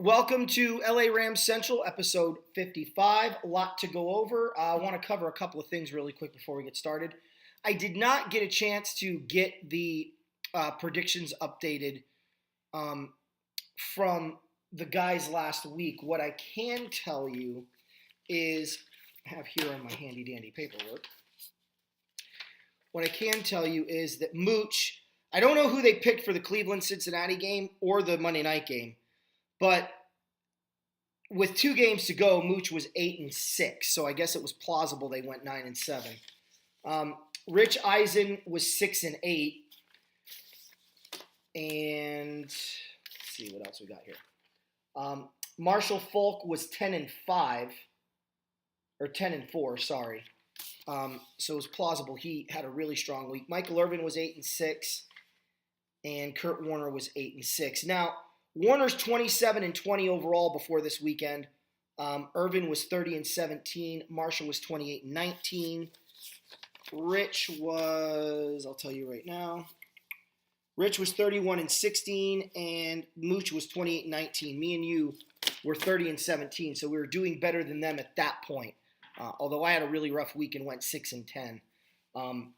Welcome to LA Rams Central, episode 55. A lot to go over. I want to cover a couple of things really quick before we get started. I did not get a chance to get the predictions updated from the guys last week. What I can tell you is, I have here on my handy dandy paperwork. What I can tell you is that Mooch, I don't know who they picked for the Cleveland-Cincinnati game or the Monday night game, but with 2 games to go, Mooch was 8-6, so I guess it was plausible they went 9-7. Rich Eisen was 6-8, and let's see what else we got here. Marshall Falk was 10-5, or 10-4, sorry. So it was plausible he had a really strong week. Michael Irvin was 8-6, and Kurt Warner was 8-6. Now, Warner's 27-20 overall before this weekend. Irvin was 30-17. Marshall was 28-19. Rich was, I'll tell you right now. Rich was 31-16, and Mooch was 28-19. Me and you were 30-17, so we were doing better than them at that point. Although I had a really rough week and went 6-10. And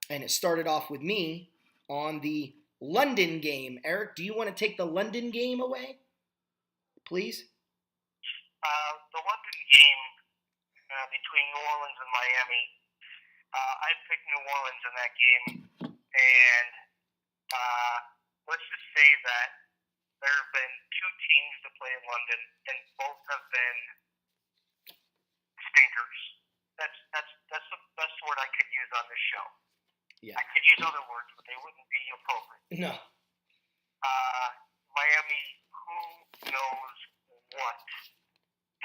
it started off with me on the London game. Eric, do you want to take the London game away, please? The London game between New Orleans and Miami, I picked New Orleans in that game, and let's just say that there have been 2 teams to play in London, and both have been stinkers. That's the best word I could use on this show. Yeah. I could use other words, but they wouldn't be appropriate. No. Miami, who knows what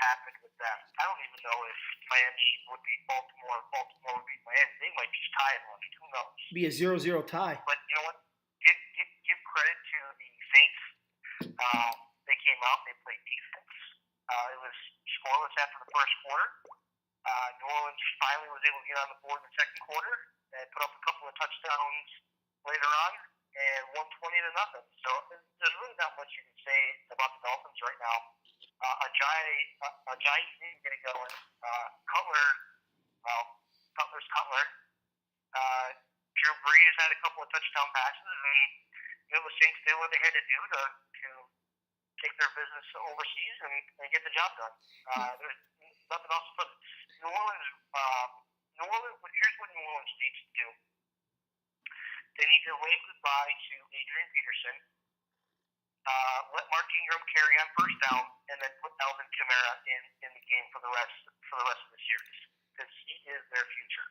happened with them? I don't even know if Miami would beat Baltimore, Baltimore would beat Miami. They might just tie in London. Who knows? Be a 0-0 tie. But you know what? Give credit to the Saints. They came out. They played defense. It was scoreless after the first quarter. New Orleans finally was able to get on the board in the second quarter and put up a couple of touchdowns later on and won 20-0. So there's really not much you can say about the Dolphins right now. Ajayi didn't get it going. Cutler's Cutler. Drew Brees had a couple of touchdown passes, and the Saints did what they had to do to take their business overseas and get the job done. There's nothing else but New Orleans. Here's what New Orleans needs to do. They need to wave goodbye to Adrian Peterson. Let Mark Ingram carry on first down, and then put Alvin Kamara in the game for the rest of the series, because he is their future.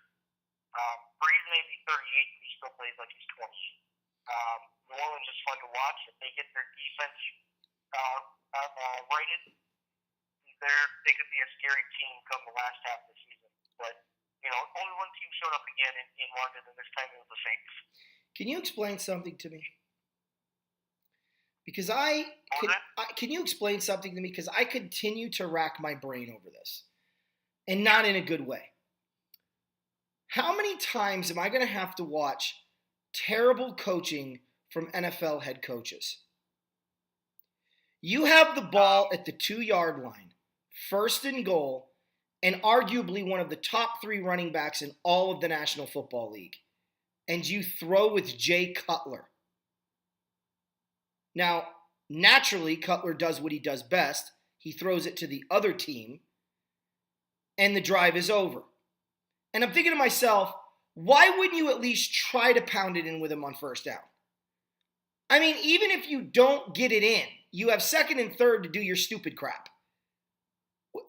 Brees may be 38, but he still plays like he's 28. New Orleans is fun to watch. If they get their defense righted, they could be a scary team come the last half of the season. But only one team showed up again in London, and this time it was the Saints. Can you explain something to me? Because can you explain something to me? Because I continue to rack my brain over this, and not in a good way. How many times am I going to have to watch terrible coaching from NFL head coaches? You have the ball at the 2-yard line, first and goal, and arguably one of the top 3 running backs in all of the National Football League, and you throw with Jay Cutler. Now, naturally, Cutler does what he does best. He throws it to the other team, and the drive is over. And I'm thinking to myself, why wouldn't you at least try to pound it in with him on first down? I mean, even if you don't get it in, you have second and third to do your stupid crap.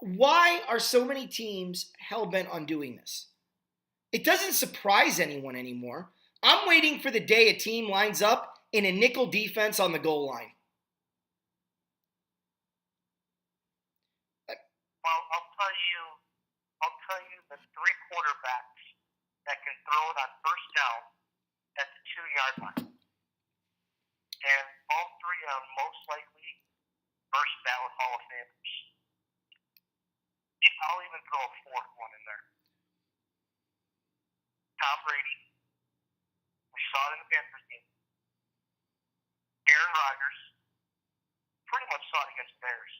Why are so many teams hell-bent on doing this? It doesn't surprise anyone anymore. I'm waiting for the day a team lines up in a nickel defense on the goal line. Well, I'll tell you the 3 quarterbacks that can throw it on first down at the 2-yard line. And all 3 are most likely first ballot Hall of Famers. I'll even throw a 4th one in there. Tom Brady. We saw it in the Panthers game. Aaron Rodgers. Pretty much saw it against the Bears.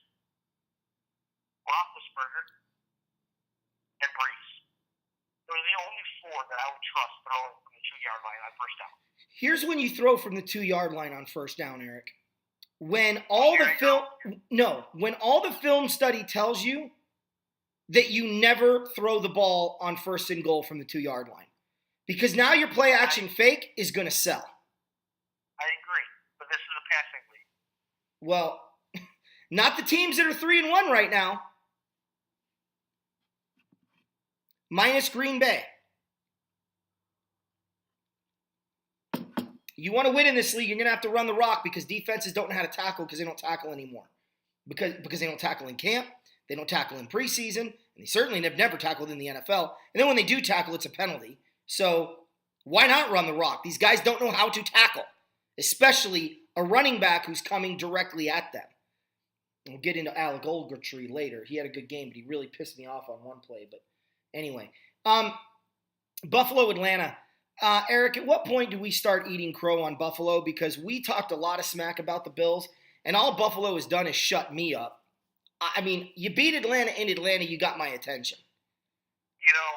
the only four that I would trust throwing from the 2-yard line on first down. Here's when you throw from the 2-yard line on first down, Eric. When all the film study tells you that you never throw the ball on first and goal from the 2-yard line. Because now your play action fake is going to sell. I agree, but this is a passing league. Well, not the teams that are 3-1 right now. Minus Green Bay. You want to win in this league, you're going to have to run the rock because defenses don't know how to tackle because they don't tackle anymore. Because they don't tackle in camp, they don't tackle in preseason, and they certainly have never tackled in the NFL. And then when they do tackle, it's a penalty. So why not run the rock? These guys don't know how to tackle, especially a running back who's coming directly at them. And we'll get into Alec Ogletree later. He had a good game, but he really pissed me off on one play. But anyway, Buffalo, Atlanta. Eric, at what point do we start eating crow on Buffalo? Because we talked a lot of smack about the Bills, and all Buffalo has done is shut me up. I mean, you beat Atlanta in Atlanta, you got my attention. You know,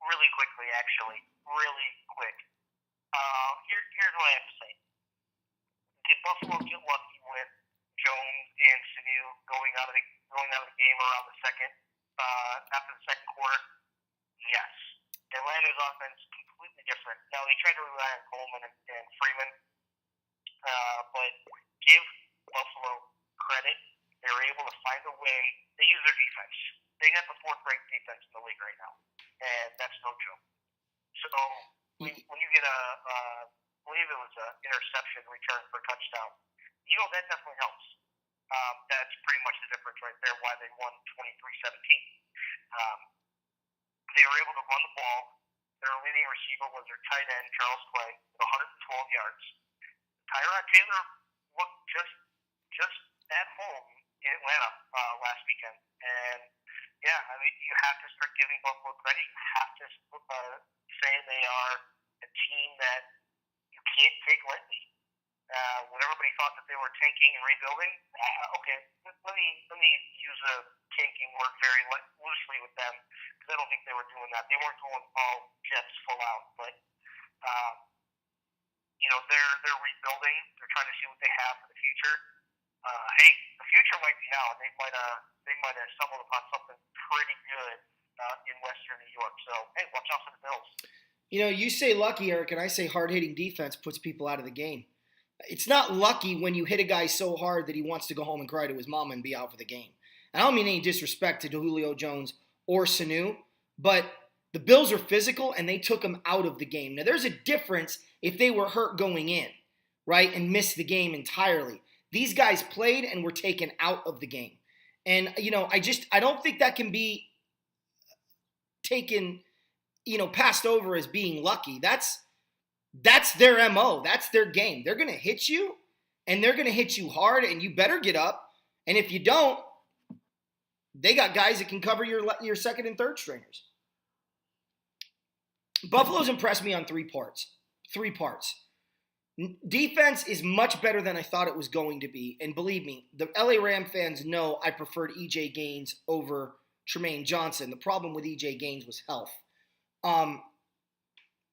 really quickly, actually, really quick. Here's what I have to say. Did Buffalo get lucky with Jones and Sanu going out of the game around the second after the second quarter? Yes. Atlanta's offense completely different. Now they tried to rely on Coleman and Freeman, but give Buffalo credit. They were able to find a way. They use their defense. They got the fourth-ranked defense in the league right now, and that's no joke. So when you get I believe it was an interception return for a touchdown, you know that definitely helps. That's pretty much the difference right there why they won 23-17. They were able to run the ball. Their leading receiver was their tight end, Charles Clay, with 112 yards. Tyrod Taylor looked just at home in Atlanta last weekend. And, yeah, I mean, you have to start giving Buffalo credit. You have to say they are a team that you can't take lightly. When everybody thought that they were tanking and rebuilding, okay, let me use a tanking word very loosely with them because I don't think they were doing that. They weren't going all jets full out, but you know they're rebuilding. They're trying to see what they have for the future. Hey, the future might be now. They might have stumbled upon something pretty good in Western New York. So hey, watch out for the Bills. You know, you say lucky, Eric, and I say hard-hitting defense puts people out of the game. It's not lucky when you hit a guy so hard that he wants to go home and cry to his mama and be out for the game. I don't mean any disrespect to Julio Jones or Sanu, but the Bills are physical and they took him out of the game. Now, there's a difference if they were hurt going in, right, and missed the game entirely. These guys played and were taken out of the game. And, you know, I don't think that can be taken, you know, passed over as being lucky. That's their MO. That's their game. They're going to hit you, and they're going to hit you hard, and you better get up. And if you don't, they got guys that can cover your second and third stringers. Buffalo's impressed me on three parts. Defense is much better than I thought it was going to be. And believe me, the LA Ram fans know I preferred E.J. Gaines over Tremaine Johnson. The problem with E.J. Gaines was health.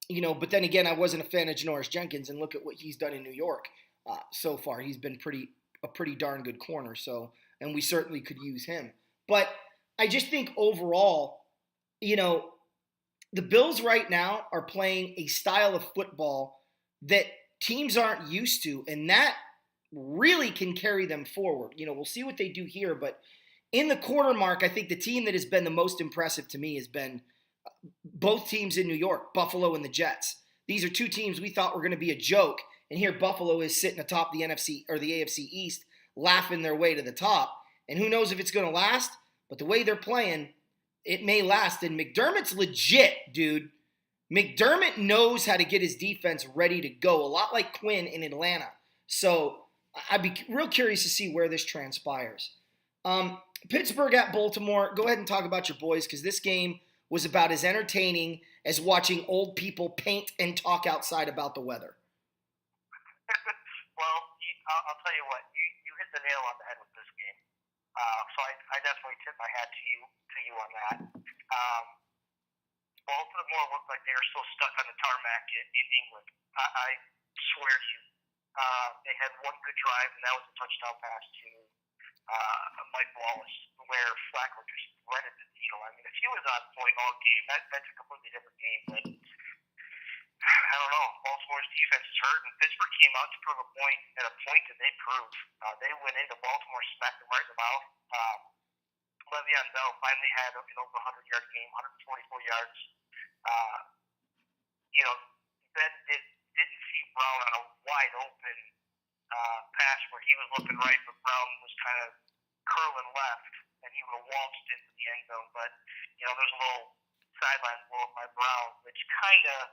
You know, but then again, I wasn't a fan of Janoris Jenkins, and look at what he's done in New York so far. He's been a pretty darn good corner, and we certainly could use him. But I just think overall, you know, the Bills right now are playing a style of football that teams aren't used to, and that really can carry them forward. You know, we'll see what they do here, but in the quarter mark, I think the team that has been the most impressive to me has been both teams in New York, Buffalo and the Jets. These are two teams we thought were going to be a joke, and here Buffalo is sitting atop the NFC or the AFC East, laughing their way to the top. And who knows if it's going to last, but the way they're playing, it may last. And McDermott's legit, dude. McDermott knows how to get his defense ready to go, a lot like Quinn in Atlanta. So I'd be real curious to see where this transpires. Pittsburgh at Baltimore. Go ahead and talk about your boys, because this game was about as entertaining as watching old people paint and talk outside about the weather. Well, I'll tell you what, you hit the nail on the head with this game. So I definitely tip my hat to you on that. Baltimore looked like they were still stuck on the tarmac in England. I swear to you. They had one good drive, and that was a touchdown pass to Mike Wallace, where Flacco just threaded the needle. I mean, if he was on point all game, that's a completely different game. But I don't know. Baltimore's defense is hurt, and Pittsburgh came out to prove a point at a point that they proved. They went into Baltimore, smacked them right in the mouth. Le'Veon Bell finally had an over 100-yard game, 144 yards. Ben didn't see Brown on a wide open pass where he was looking right, but Brown was kind of curling left, and he would have waltzed into the end zone. But there's a little sideline blow up by Brown, which kind of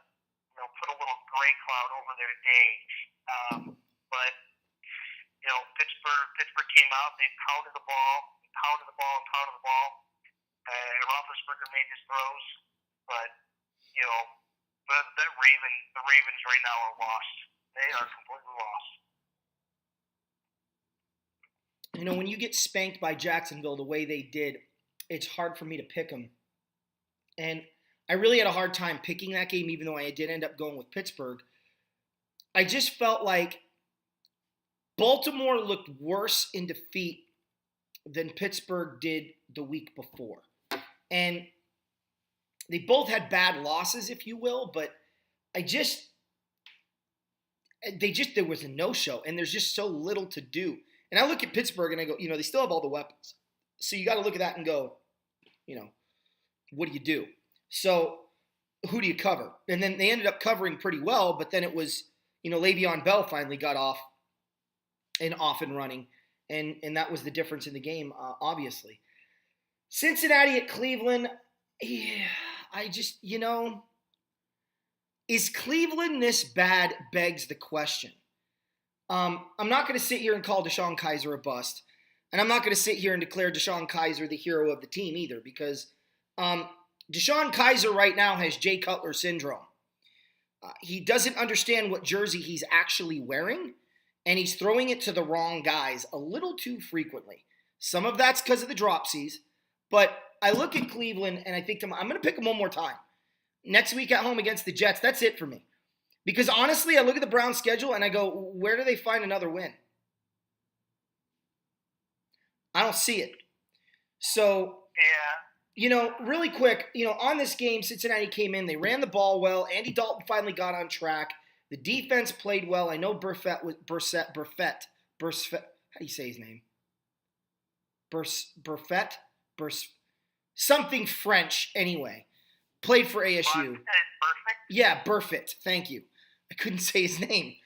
put a little gray cloud over their day. But Pittsburgh came out, they pounded the ball. Roethlisberger made his throws, but the Ravens right now are lost. They are completely lost. When you get spanked by Jacksonville the way they did, it's hard for me to pick them. And I really had a hard time picking that game, even though I did end up going with Pittsburgh. I just felt like Baltimore looked worse in defeat than Pittsburgh did the week before. And they both had bad losses, if you will, but there was a no-show, and there's just so little to do. And I look at Pittsburgh and I go, they still have all the weapons. So you got to look at that and go, what do you do? So who do you cover? And then they ended up covering pretty well, but then it was, Le'Veon Bell finally got off and running. And that was the difference in the game, obviously. Cincinnati at Cleveland, I just, is Cleveland this bad begs the question. I'm not going to sit here and call DeShone Kizer a bust. And I'm not going to sit here and declare DeShone Kizer the hero of the team either, because DeShone Kizer right now has Jay Cutler syndrome. He doesn't understand what jersey he's actually wearing, and he's throwing it to the wrong guys a little too frequently. Some of that's because of the dropsies, but I look at Cleveland and I think I'm going to pick them one more time. Next week at home against the Jets, that's it for me. Because honestly, I look at the Browns' schedule and I go, where do they find another win? I don't see it. So, really quick, on this game, Cincinnati came in. They ran the ball well. Andy Dalton finally got on track. The defense played well. I know Burfett. How do you say his name? Burfett? Something French, anyway. Played for ASU. Yeah, Burfett. Thank you. I couldn't say his name.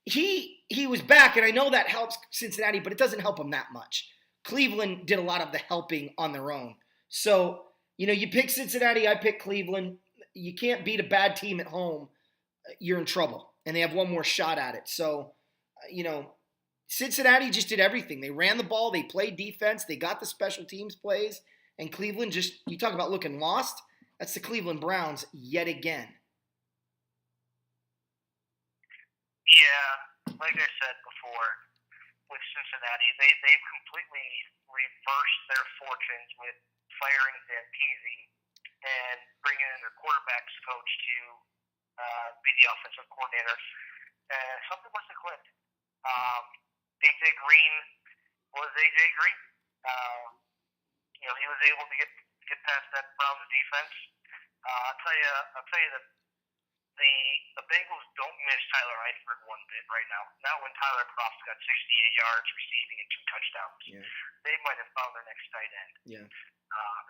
He was back, and I know that helps Cincinnati, but it doesn't help them that much. Cleveland did a lot of the helping on their own. So, you pick Cincinnati, I pick Cleveland. You can't beat a bad team at home. You're in trouble, and they have one more shot at it. So, Cincinnati just did everything. They ran the ball. They played defense. They got the special teams plays. And Cleveland you talk about looking lost. That's the Cleveland Browns yet again. Yeah, like I said before, with Cincinnati, they've completely reversed their fortunes with firing Zampese and bringing in their quarterbacks coach to be the offensive coordinator. Something must have clicked. AJ Green was AJ Green. He was able to get past that Browns defense. I'll tell you that the Bengals don't miss Tyler Eifert one bit right now. Not when Tyler Kroft's got 68 yards receiving and 2 touchdowns. Yeah. They might have found their next tight end. Yeah.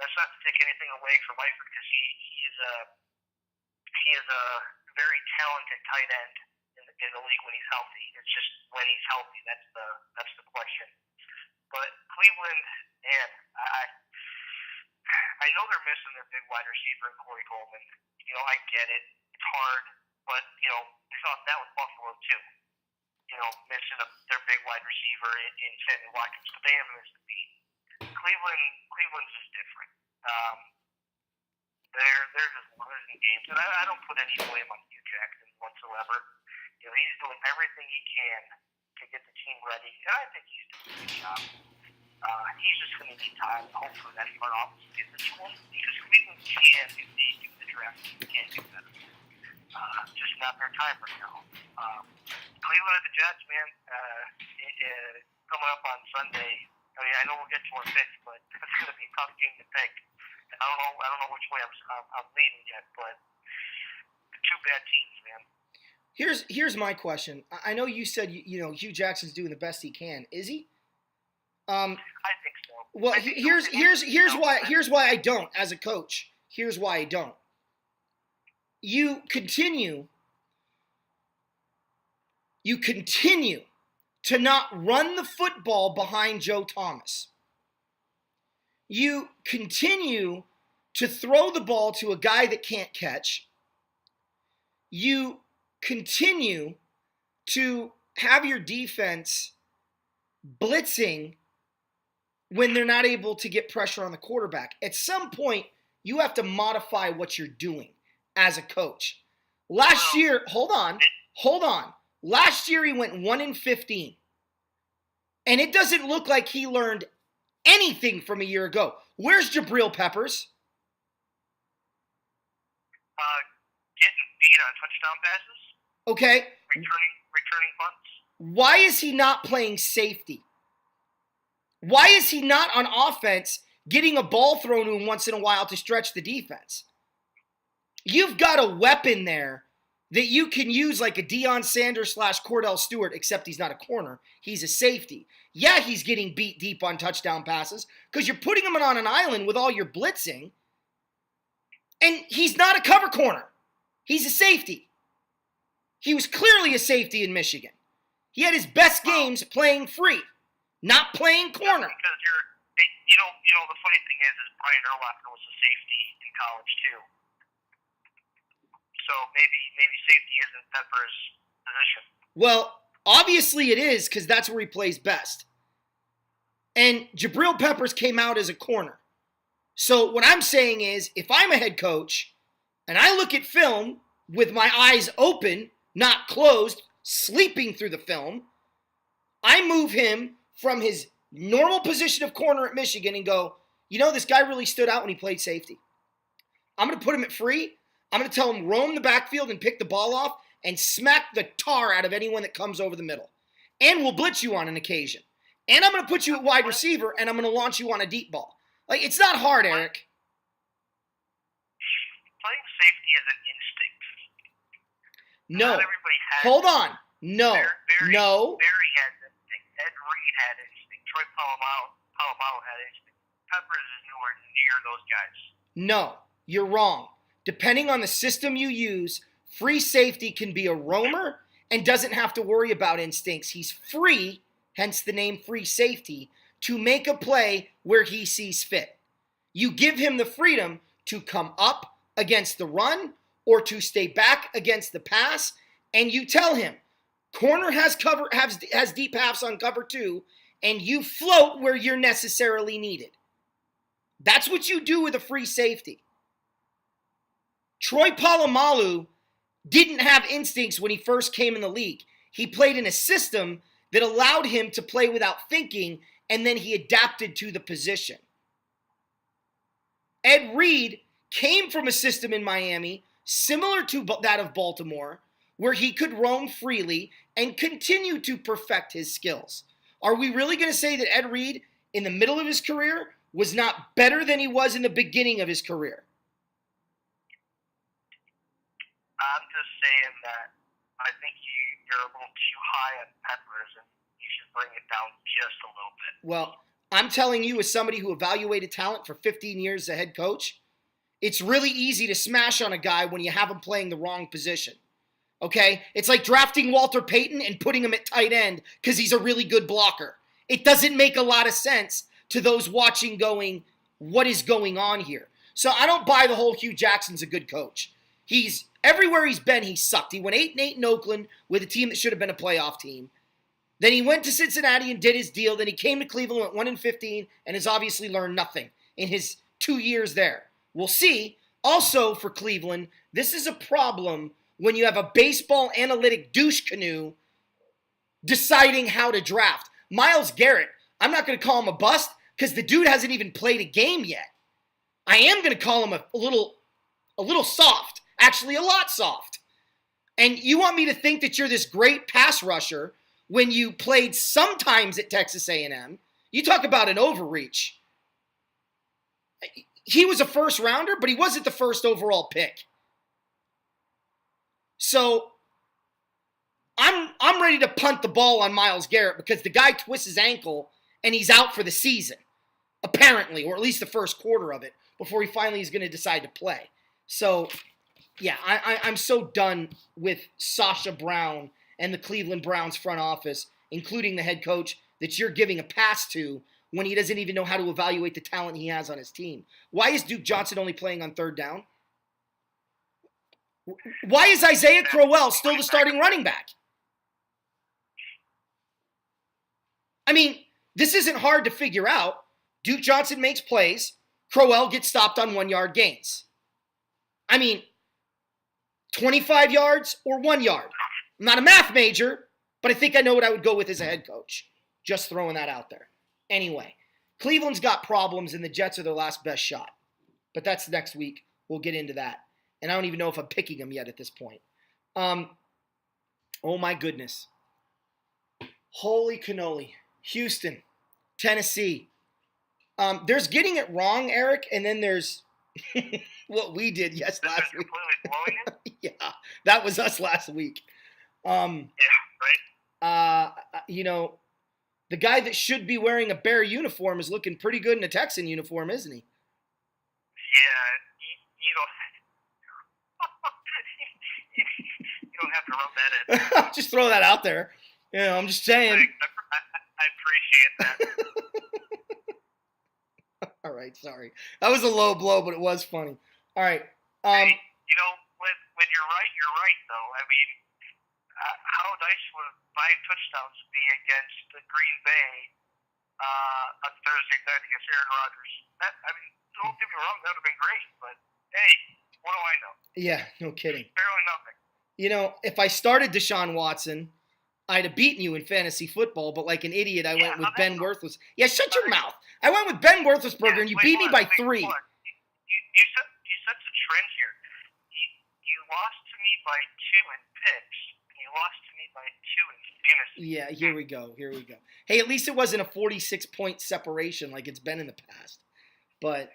That's not to take anything away from Eifert, because he is a very talented tight end in the league when he's healthy. It's just when he's healthy that's the question. But Cleveland, man, I know they're missing their big wide receiver, Corey Coleman. I get it. It's hard, but we saw that with Buffalo too. Missing their big wide receiver in Sammy Watkins, but they haven't missed a beat. Cleveland's just different. They're just losing games, and I don't put any blame on Hugh Jackson whatsoever. He's doing everything he can to get the team ready, and I think he's doing a good job. He's just going to need time, hopefully, that front office gets it to him, because Washington can if they do the draft. They can do better. Just not their time right now. Cleveland and the Jets, man. Coming up on Sunday. I mean, I know we'll get to our picks, but it's going to be a tough game to pick. I don't know which way I'm leaning yet, but two bad teams, man. Here's my question. I know you said you know Hugh Jackson's doing the best he can. Is he? I think so. Well, here's why I don't as a coach. Here's why I don't. You continue to not run the football behind Joe Thomas. You continue to throw the ball to a guy that can't catch. You continue to have your defense blitzing when they're not able to get pressure on the quarterback. At some point, you have to modify what you're doing as a coach. Last year, hold on. Last year he went 1-15. And it doesn't look like he learned anything from a year ago. Where's Jabril Peppers? Getting beat on touchdown passes. Okay. Returning punts. Why is he not playing safety? Why is he not on offense getting a ball thrown to him once in a while to stretch the defense? You've got a weapon there that you can use like a Deion Sanders / Cordell Stewart, except he's not a corner. He's a safety. Yeah, he's getting beat deep on touchdown passes because you're putting him on an island with all your blitzing, and he's not a cover corner. He's a safety. He was clearly a safety in Michigan. He had his best games playing free, not playing corner. Because the funny thing is Brian Urlacher was a safety in college too. So maybe safety isn't Pepper's position. Well, obviously it is because that's where he plays best. And Jabril Peppers came out as a corner. So what I'm saying is, if I'm a head coach and I look at film with my eyes open, not closed, sleeping through the film, I move him from his normal position of corner at Michigan and go, this guy really stood out when he played safety. I'm going to put him at free. I'm going to tell him roam the backfield and pick the ball off and smack the tar out of anyone that comes over the middle. And we'll blitz you on an occasion. And I'm going to put you at wide receiver, and I'm going to launch you on a deep ball. Like, it's not hard, Eric. Playing safety is an instinct. No. Not everybody has Hold on. No. No. Barry had instinct. Ed Reed had instinct. Troy Polamalu had instinct. Peppers is nowhere near those guys. No. You're wrong. Depending on the system you use, free safety can be a roamer and doesn't have to worry about instincts. He's free, hence the name free safety, to make a play where he sees fit. You give him the freedom to come up against the run or to stay back against the pass, and you tell him, corner has deep halves on cover 2, and you float where you're necessarily needed. That's what you do with a free safety. Troy Polamalu didn't have instincts when he first came in the league. He played in a system that allowed him to play without thinking, and then he adapted to the position. Ed Reed came from a system in Miami similar to that of Baltimore, where he could roam freely and continue to perfect his skills. Are we really going to say that Ed Reed, in the middle of his career, was not better than he was in the beginning of his career? I'm just saying that I think you're a little too high on Peppers, and you should bring it down just a little bit. Well, I'm telling you, as somebody who evaluated talent for 15 years as a head coach, it's really easy to smash on a guy when you have him playing the wrong position. Okay? It's like drafting Walter Payton and putting him at tight end because he's a really good blocker. It doesn't make a lot of sense to those watching going, what is going on here? So I don't buy the whole Hugh Jackson's a good coach. Everywhere he's been, he sucked. He went 8-8 in Oakland with a team that should have been a playoff team. Then he went to Cincinnati and did his deal. Then he came to Cleveland, went 1-15, and has obviously learned nothing in his 2 years there. We'll see. Also for Cleveland, this is a problem when you have a baseball analytic douche canoe deciding how to draft. Myles Garrett, I'm not going to call him a bust because the dude hasn't even played a game yet. I am going to call him a little soft, actually a lot soft. And you want me to think that you're this great pass rusher when you played sometimes at Texas A&M? You talk about an overreach. He was a first rounder, but he wasn't the first overall pick. So I'm ready to punt the ball on Myles Garrett because the guy twists his ankle and he's out for the season, apparently, or at least the first quarter of it, before he finally is going to decide to play. So, yeah, I'm so done with Sasha Brown and the Cleveland Browns front office, including the head coach, that you're giving a pass to when he doesn't even know how to evaluate the talent he has on his team. Why is Duke Johnson only playing on third down? Why is Isaiah Crowell still the starting running back? I mean, this isn't hard to figure out. Duke Johnson makes plays. Crowell gets stopped on 1-yard gains. I mean, 25 yards or 1 yard. I'm not a math major, but I think I know what I would go with as a head coach. Just throwing that out there. Anyway, Cleveland's got problems and the Jets are their last best shot. But that's next week. We'll get into that. And I don't even know if I'm picking them yet at this point. Oh my goodness. Holy cannoli. Houston, Tennessee. There's getting it wrong, Eric, and then there's what we did last week. Yeah, that was us last week. Yeah, right. You know, the guy that should be wearing a Bear uniform is looking pretty good in a Texan uniform, isn't he? Yeah, you don't have to rub that in. Just throw that out there. You know, I'm just saying. I appreciate that. All right, sorry. That was a low blow, but it was funny. All right. Hey, you know, when you're right, though. I mean, how nice would 5 touchdowns be against the Green Bay on Thursday night against Aaron Rodgers? I mean, don't get me wrong, that would have been great. But, hey, what do I know? Yeah, no kidding. Barely nothing. You know, if I started Deshaun Watson, I'd have beaten you in fantasy football, but like an idiot, I went with Ben Worthless. Yeah, shut your mouth. I went with Ben Worthlessberger, and you beat me by 3. You set the trend here. You lost to me by 2 in picks. You lost to me by 2 in fantasy. Yeah, here we go. Hey, at least it wasn't a 46-point separation like it's been in the past. But,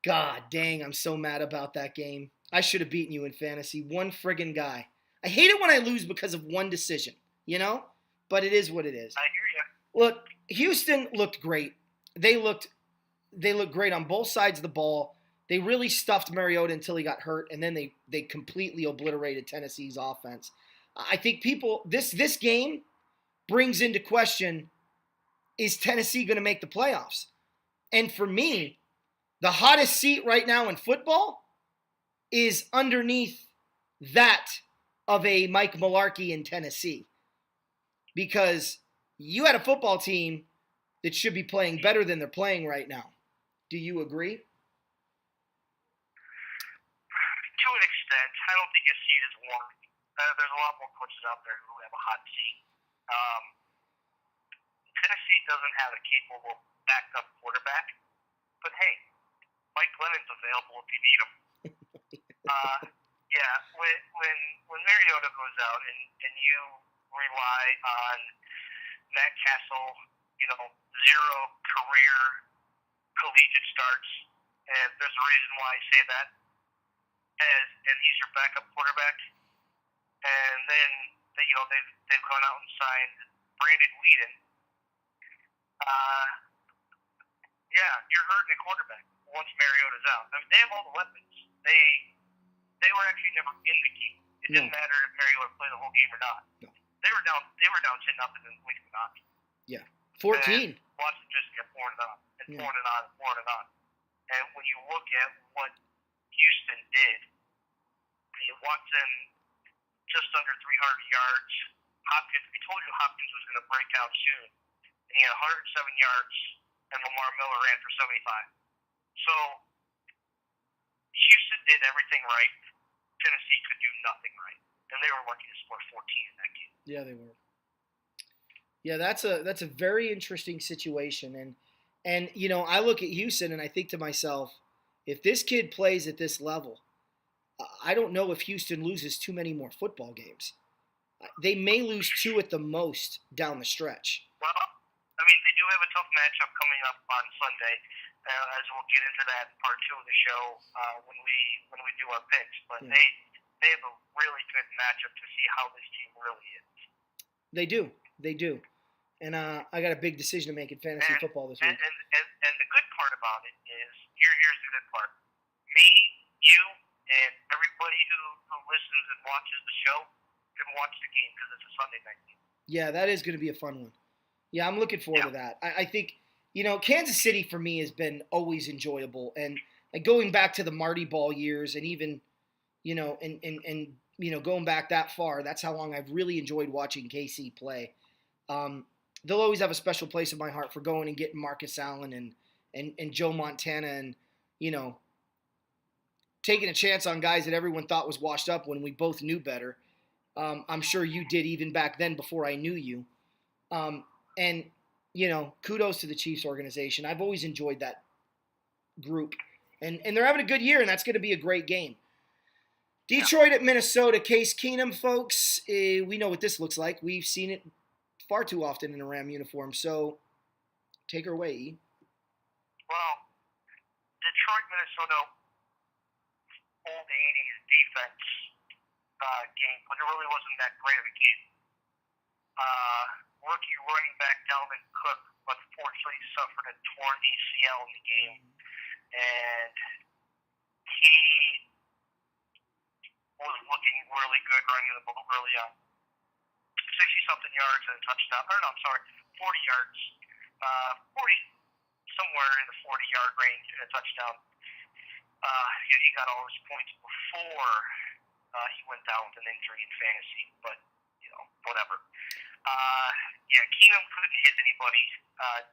god dang, I'm so mad about that game. I should have beaten you in fantasy. One friggin' guy. I hate it when I lose because of one decision, you know? But it is what it is. I hear you. Look, Houston looked great. They looked great on both sides of the ball. They really stuffed Mariota until he got hurt, and then they completely obliterated Tennessee's offense. I think this game brings into question, is Tennessee going to make the playoffs? And for me, the hottest seat right now in football is underneath that of a Mike Mularkey in Tennessee. Because you had a football team that should be playing better than they're playing right now. Do you agree? To an extent. I don't think his seat is warm. There's a lot more coaches out there who have a hot seat. Tennessee doesn't have a capable backup quarterback. But hey, Mike Glennon's available if you need him. Yeah, when Mariota goes out and you rely on Matt Castle, 0 career collegiate starts, and there's a reason why I say that, and he's your backup quarterback, and then they've gone out and signed Brandon Weeden. Yeah, you're hurting a quarterback once Mariota's out. I mean, they have all the weapons. They were actually never in the game. It didn't matter if Mariota played the whole game or not. No. They were down 10-0 in the week of not. Yeah. 14. And Watson just kept pouring it on and pouring it on and pouring it on. And when you look at what Houston did, Watson just under 300 yards. Hopkins, we told you Hopkins was going to break out soon. And he had 107 yards, and Lamar Miller ran for 75. So Houston did everything right. Tennessee could do nothing right. And they were lucky to score 14 in that game. Yeah, they were. Yeah, that's a very interesting situation, and I look at Houston and I think to myself, if this kid plays at this level, I don't know if Houston loses too many more football games. They may lose 2 at the most down the stretch. Well, I mean, they do have a tough matchup coming up on Sunday, as we'll get into that in part 2 of the show when we do our picks. But they have a really good matchup to see how this team really is. They do. And I got a big decision to make in fantasy football this week. And the good part about it is, here's the good part. Me, you, and everybody who listens and watches the show can watch the game because it's a Sunday night game. Yeah, that is going to be a fun one. Yeah, I'm looking forward to that. I think, Kansas City for me has been always enjoyable. And going back to the Marty Ball years and even, going back that far, that's how long I've really enjoyed watching KC play. They'll always have a special place in my heart for going and getting Marcus Allen and Joe Montana and, taking a chance on guys that everyone thought was washed up when we both knew better. I'm sure you did even back then before I knew you. And, kudos to the Chiefs organization. I've always enjoyed that group. And they're having a good year, and that's going to be a great game. Detroit at Minnesota. Case Keenum, folks. We know what this looks like. We've seen it far too often in a Ram uniform. So take her away, E. Well, Detroit, Minnesota, old 80s defense game, but it really wasn't that great of a game. Rookie running back Dalvin Cook unfortunately suffered a torn ACL in the game, and he was looking really good running the ball early on. 60-something yards and a touchdown. 40 yards. 40, somewhere in the 40-yard range and a touchdown. He got all his points before he went down with an injury in fantasy, but, whatever. Keenum couldn't hit anybody.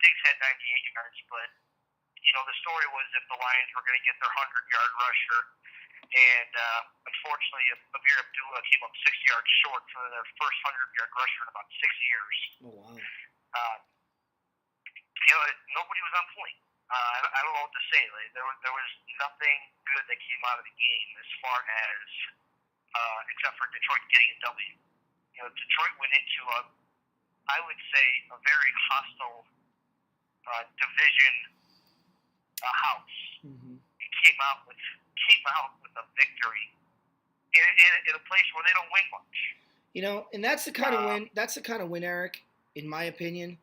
Diggs had 98 yards, but, the story was if the Lions were going to get their 100-yard rusher, and unfortunately, Amir Abdullah came up 60 yards short for their first 100-yard rusher in about 6 years. Oh, wow. Nobody was on point. I don't know what to say. There was nothing good that came out of the game as far as, except for Detroit getting a W. Detroit went into I would say, a very hostile division house. Mm-hmm. It came out with a victory in a place where they don't win much. And that's the kind of win. That's the kind of win, Eric, in my opinion,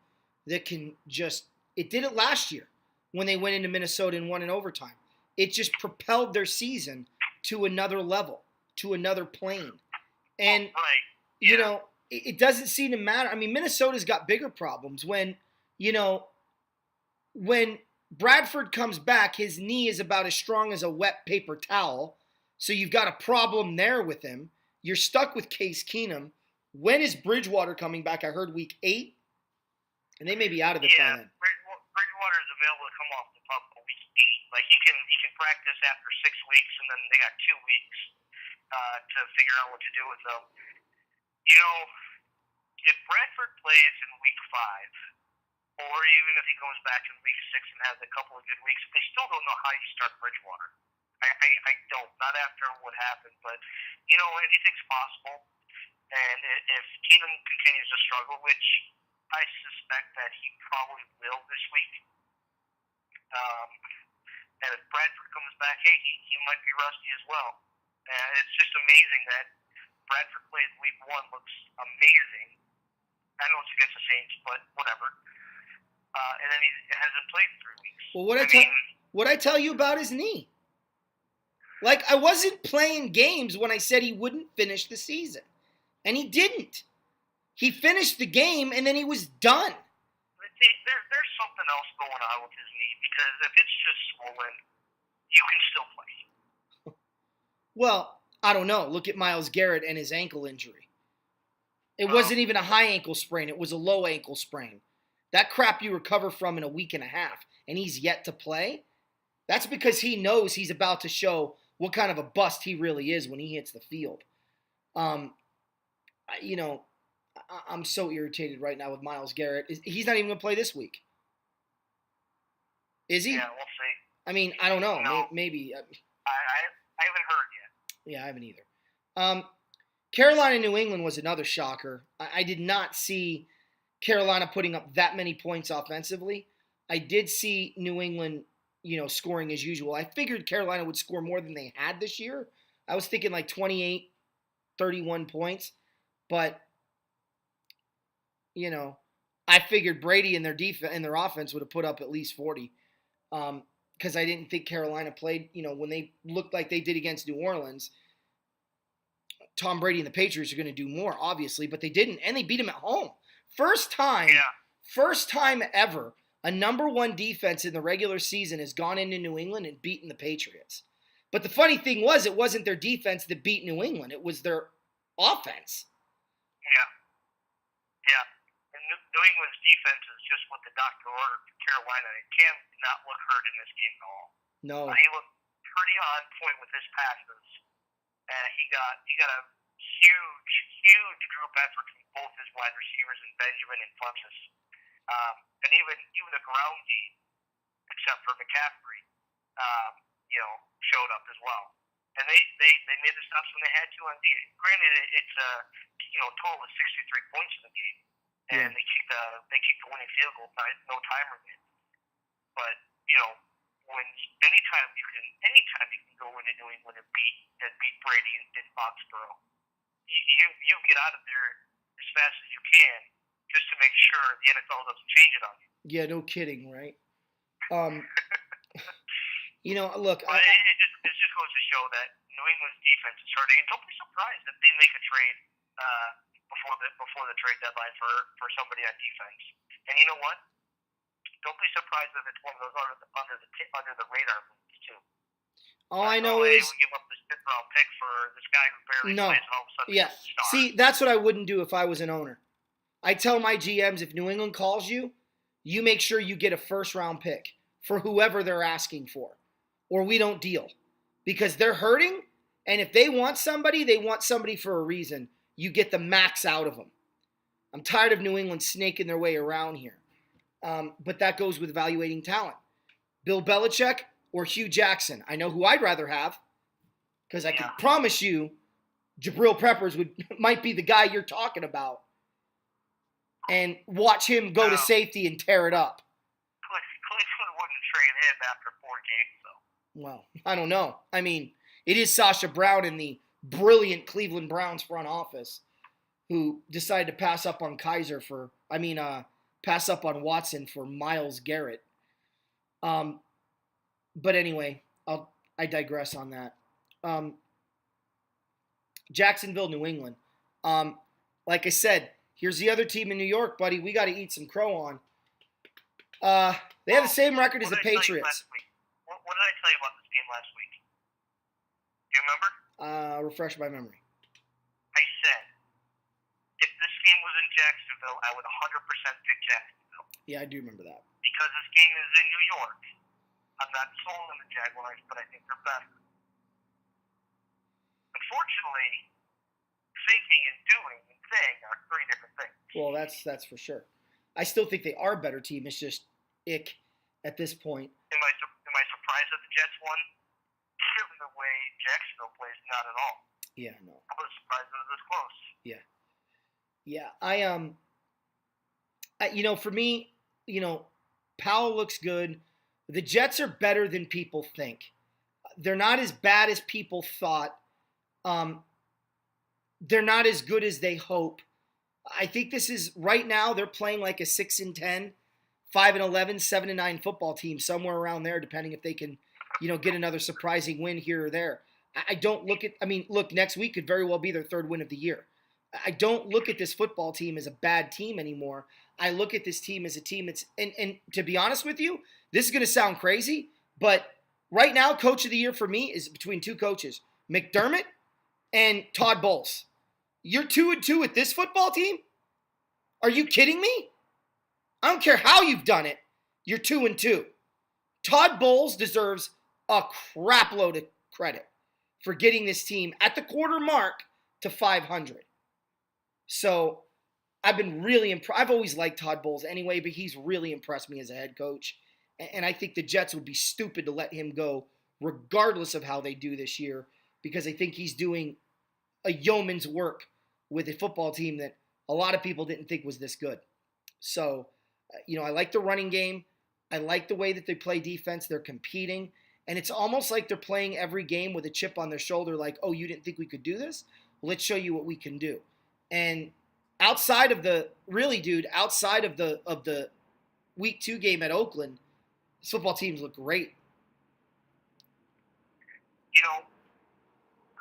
that can just. It did it last year when they went into Minnesota and won in overtime. It just propelled their season to another level, to another plane, and it doesn't seem to matter. I mean, Minnesota's got bigger problems when Bradford comes back, his knee is about as strong as a wet paper towel. So you've got a problem there with him. You're stuck with Case Keenum. When is Bridgewater coming back? I heard week 8. And they may be out of it by then. Bridgewater is available to come off the pup in week 8. Like he can practice after 6 weeks, and then they got 2 weeks to figure out what to do with them. If Bradford plays in week 5, or even if he goes back in week 6 and has a couple of good weeks, they still don't know how you start Bridgewater. I don't. Not after what happened, but anything's possible. And if Keenum continues to struggle, which I suspect that he probably will this week, and if Bradford comes back, hey, he might be rusty as well. And it's just amazing that Bradford plays week 1, looks amazing. I know it's against the Saints, but whatever. And then he hasn't played in 3 weeks. Well, what I tell you about his knee? Like, I wasn't playing games when I said he wouldn't finish the season. And he didn't. He finished the game, and then he was done. There's something else going on with his knee, because if it's just swollen, you can still play. Well, I don't know. Look at Myles Garrett and his ankle injury. It wasn't even a high ankle sprain. It was a low ankle sprain. That crap you recover from in a week and a half, and he's yet to play. That's because he knows he's about to show what kind of a bust he really is when he hits the field. I'm so irritated right now with Myles Garrett. He's not even going to play this week. Is he? Yeah, we'll see. I mean, I don't know. No. Maybe. I haven't heard yet. Yeah, I haven't either. Carolina, New England was another shocker. I did not see Carolina putting up that many points offensively. I did see New England, scoring as usual. I figured Carolina would score more than they had this year. I was thinking like 28, 31 points. But, I figured Brady and their offense would have put up at least 40. Because I didn't think Carolina played, when they looked like they did against New Orleans. Tom Brady and the Patriots are going to do more, obviously, but they didn't, and they beat them at home. First time ever, a number one defense in the regular season has gone into New England and beaten the Patriots. But the funny thing was, it wasn't their defense that beat New England. It was their offense. Yeah. And New England's defense is just what the doctor ordered for Carolina. Cam did not look hurt in this game at all. No. He looked pretty on point with his passes. And he got a huge group effort from both his wide receivers and Benjamin and Funchess. And even the ground game, except for McCaffrey, showed up as well. And they made the stops when they had to on D. Granted, it's a total of 63 points in the game, and they kicked the winning field goal, no timer in. But when anytime you can go into New England and beat Brady in Foxborough, you get out of there as fast as you can just to make sure the NFL doesn't change it on you. Yeah, no kidding, right? Look, it just goes to show that New England's defense is hurting, and don't be surprised if they make a trade before the trade deadline for somebody on defense. And you know what? Don't be surprised if it's one of those under the radar moves too. All I know is we give up this fifth round pick for this guy who barely plays, and all of a sudden he's a star. See, that's what I wouldn't do if I was an owner. I tell my GMs, if New England calls you, you make sure you get a first round pick for whoever they're asking for, or we don't deal, because they're hurting. And if they want somebody for a reason. You get the max out of them. I'm tired of New England snaking their way around here. But that goes with evaluating talent. Bill Belichick or Hugh Jackson. I know who I'd rather have, because I can promise you Jabril Peppers might be the guy you're talking about. And watch him go to safety and tear it up. Cleveland wouldn't trade him after 4 games, though. Well, I don't know. I mean, it is Sasha Brown in the brilliant Cleveland Browns front office who decided to pass up on pass up on Watson for Myles Garrett. But anyway, I digress on that. Jacksonville, New England. Like I said, here's the other team in New York, buddy. We got to eat some crow on. They have the same record as the Patriots. What did I tell you about this game last week? Do you remember? Refresh my memory. I said, if this game was in Jacksonville, I would 100% pick Jacksonville. Yeah, I do remember that. Because this game is in New York. I'm not sold on the Jaguars, but I think they're better. Unfortunately, thinking and doing and saying are 3 different things. Well, that's for sure. I still think they are a better team. It's just ick at this point. Am I surprised that the Jets won? Given the way Jacksonville plays, not at all. Yeah, no. I was surprised it was this close. Yeah. For me, Powell looks good. The Jets are better than people think. They're not as bad as people thought. They're not as good as they hope. I think this is right now they're playing like a 6-10, 5-11, 7-9 football team, somewhere around there, depending if they can, get another surprising win here or there. Look, next week could very well be their 3rd win of the year. I don't look at this football team as a bad team anymore. I look at this team as a team and to be honest with you, this is going to sound crazy, but right now, coach of the year for me is between 2 coaches, McDermott and Todd Bowles. You're 2-2 with this football team? Are you kidding me? I don't care how you've done it. You're 2-2. Todd Bowles deserves a crap load of credit for getting this team at the quarter mark to 500. So I've been really I've always liked Todd Bowles anyway, but he's really impressed me as a head coach. And I think the Jets would be stupid to let him go regardless of how they do this year, because I think he's doing a yeoman's work with a football team that a lot of people didn't think was this good. So, I like the running game. I like the way that they play defense. They're competing. And it's almost like they're playing every game with a chip on their shoulder, like, oh, you didn't think we could do this? Well, let's show you what we can do. And outside of the week 2 game at Oakland, this football teams look great.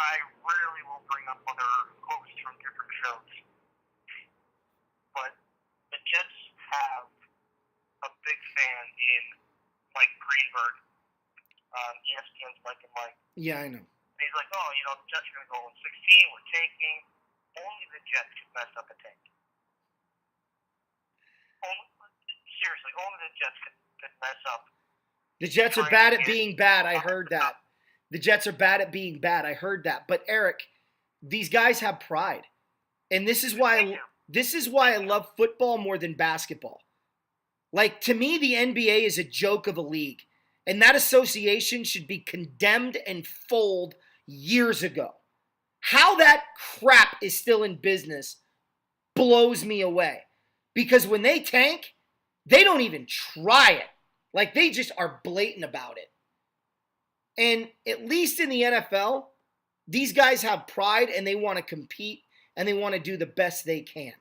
I rarely will bring up other quotes from different shows, but the Jets have a big fan in Mike Greenberg, ESPN's Mike and Mike. Yeah, I know. And he's like, the Jets are going to go in 16, we're tanking. Only the Jets could mess up a tank. Seriously, only the Jets could mess up. The Jets are bad at being bad. I heard that. The Jets are bad at being bad. I heard that. But Eric, these guys have pride. And this is why I love football more than basketball. Like, to me, the NBA is a joke of a league. And that association should be condemned and folded years ago. How that crap is still in business blows me away. Because when they tank, they don't even try it. Like, they just are blatant about it. And at least in the NFL, these guys have pride and they want to compete and they want to do the best they can.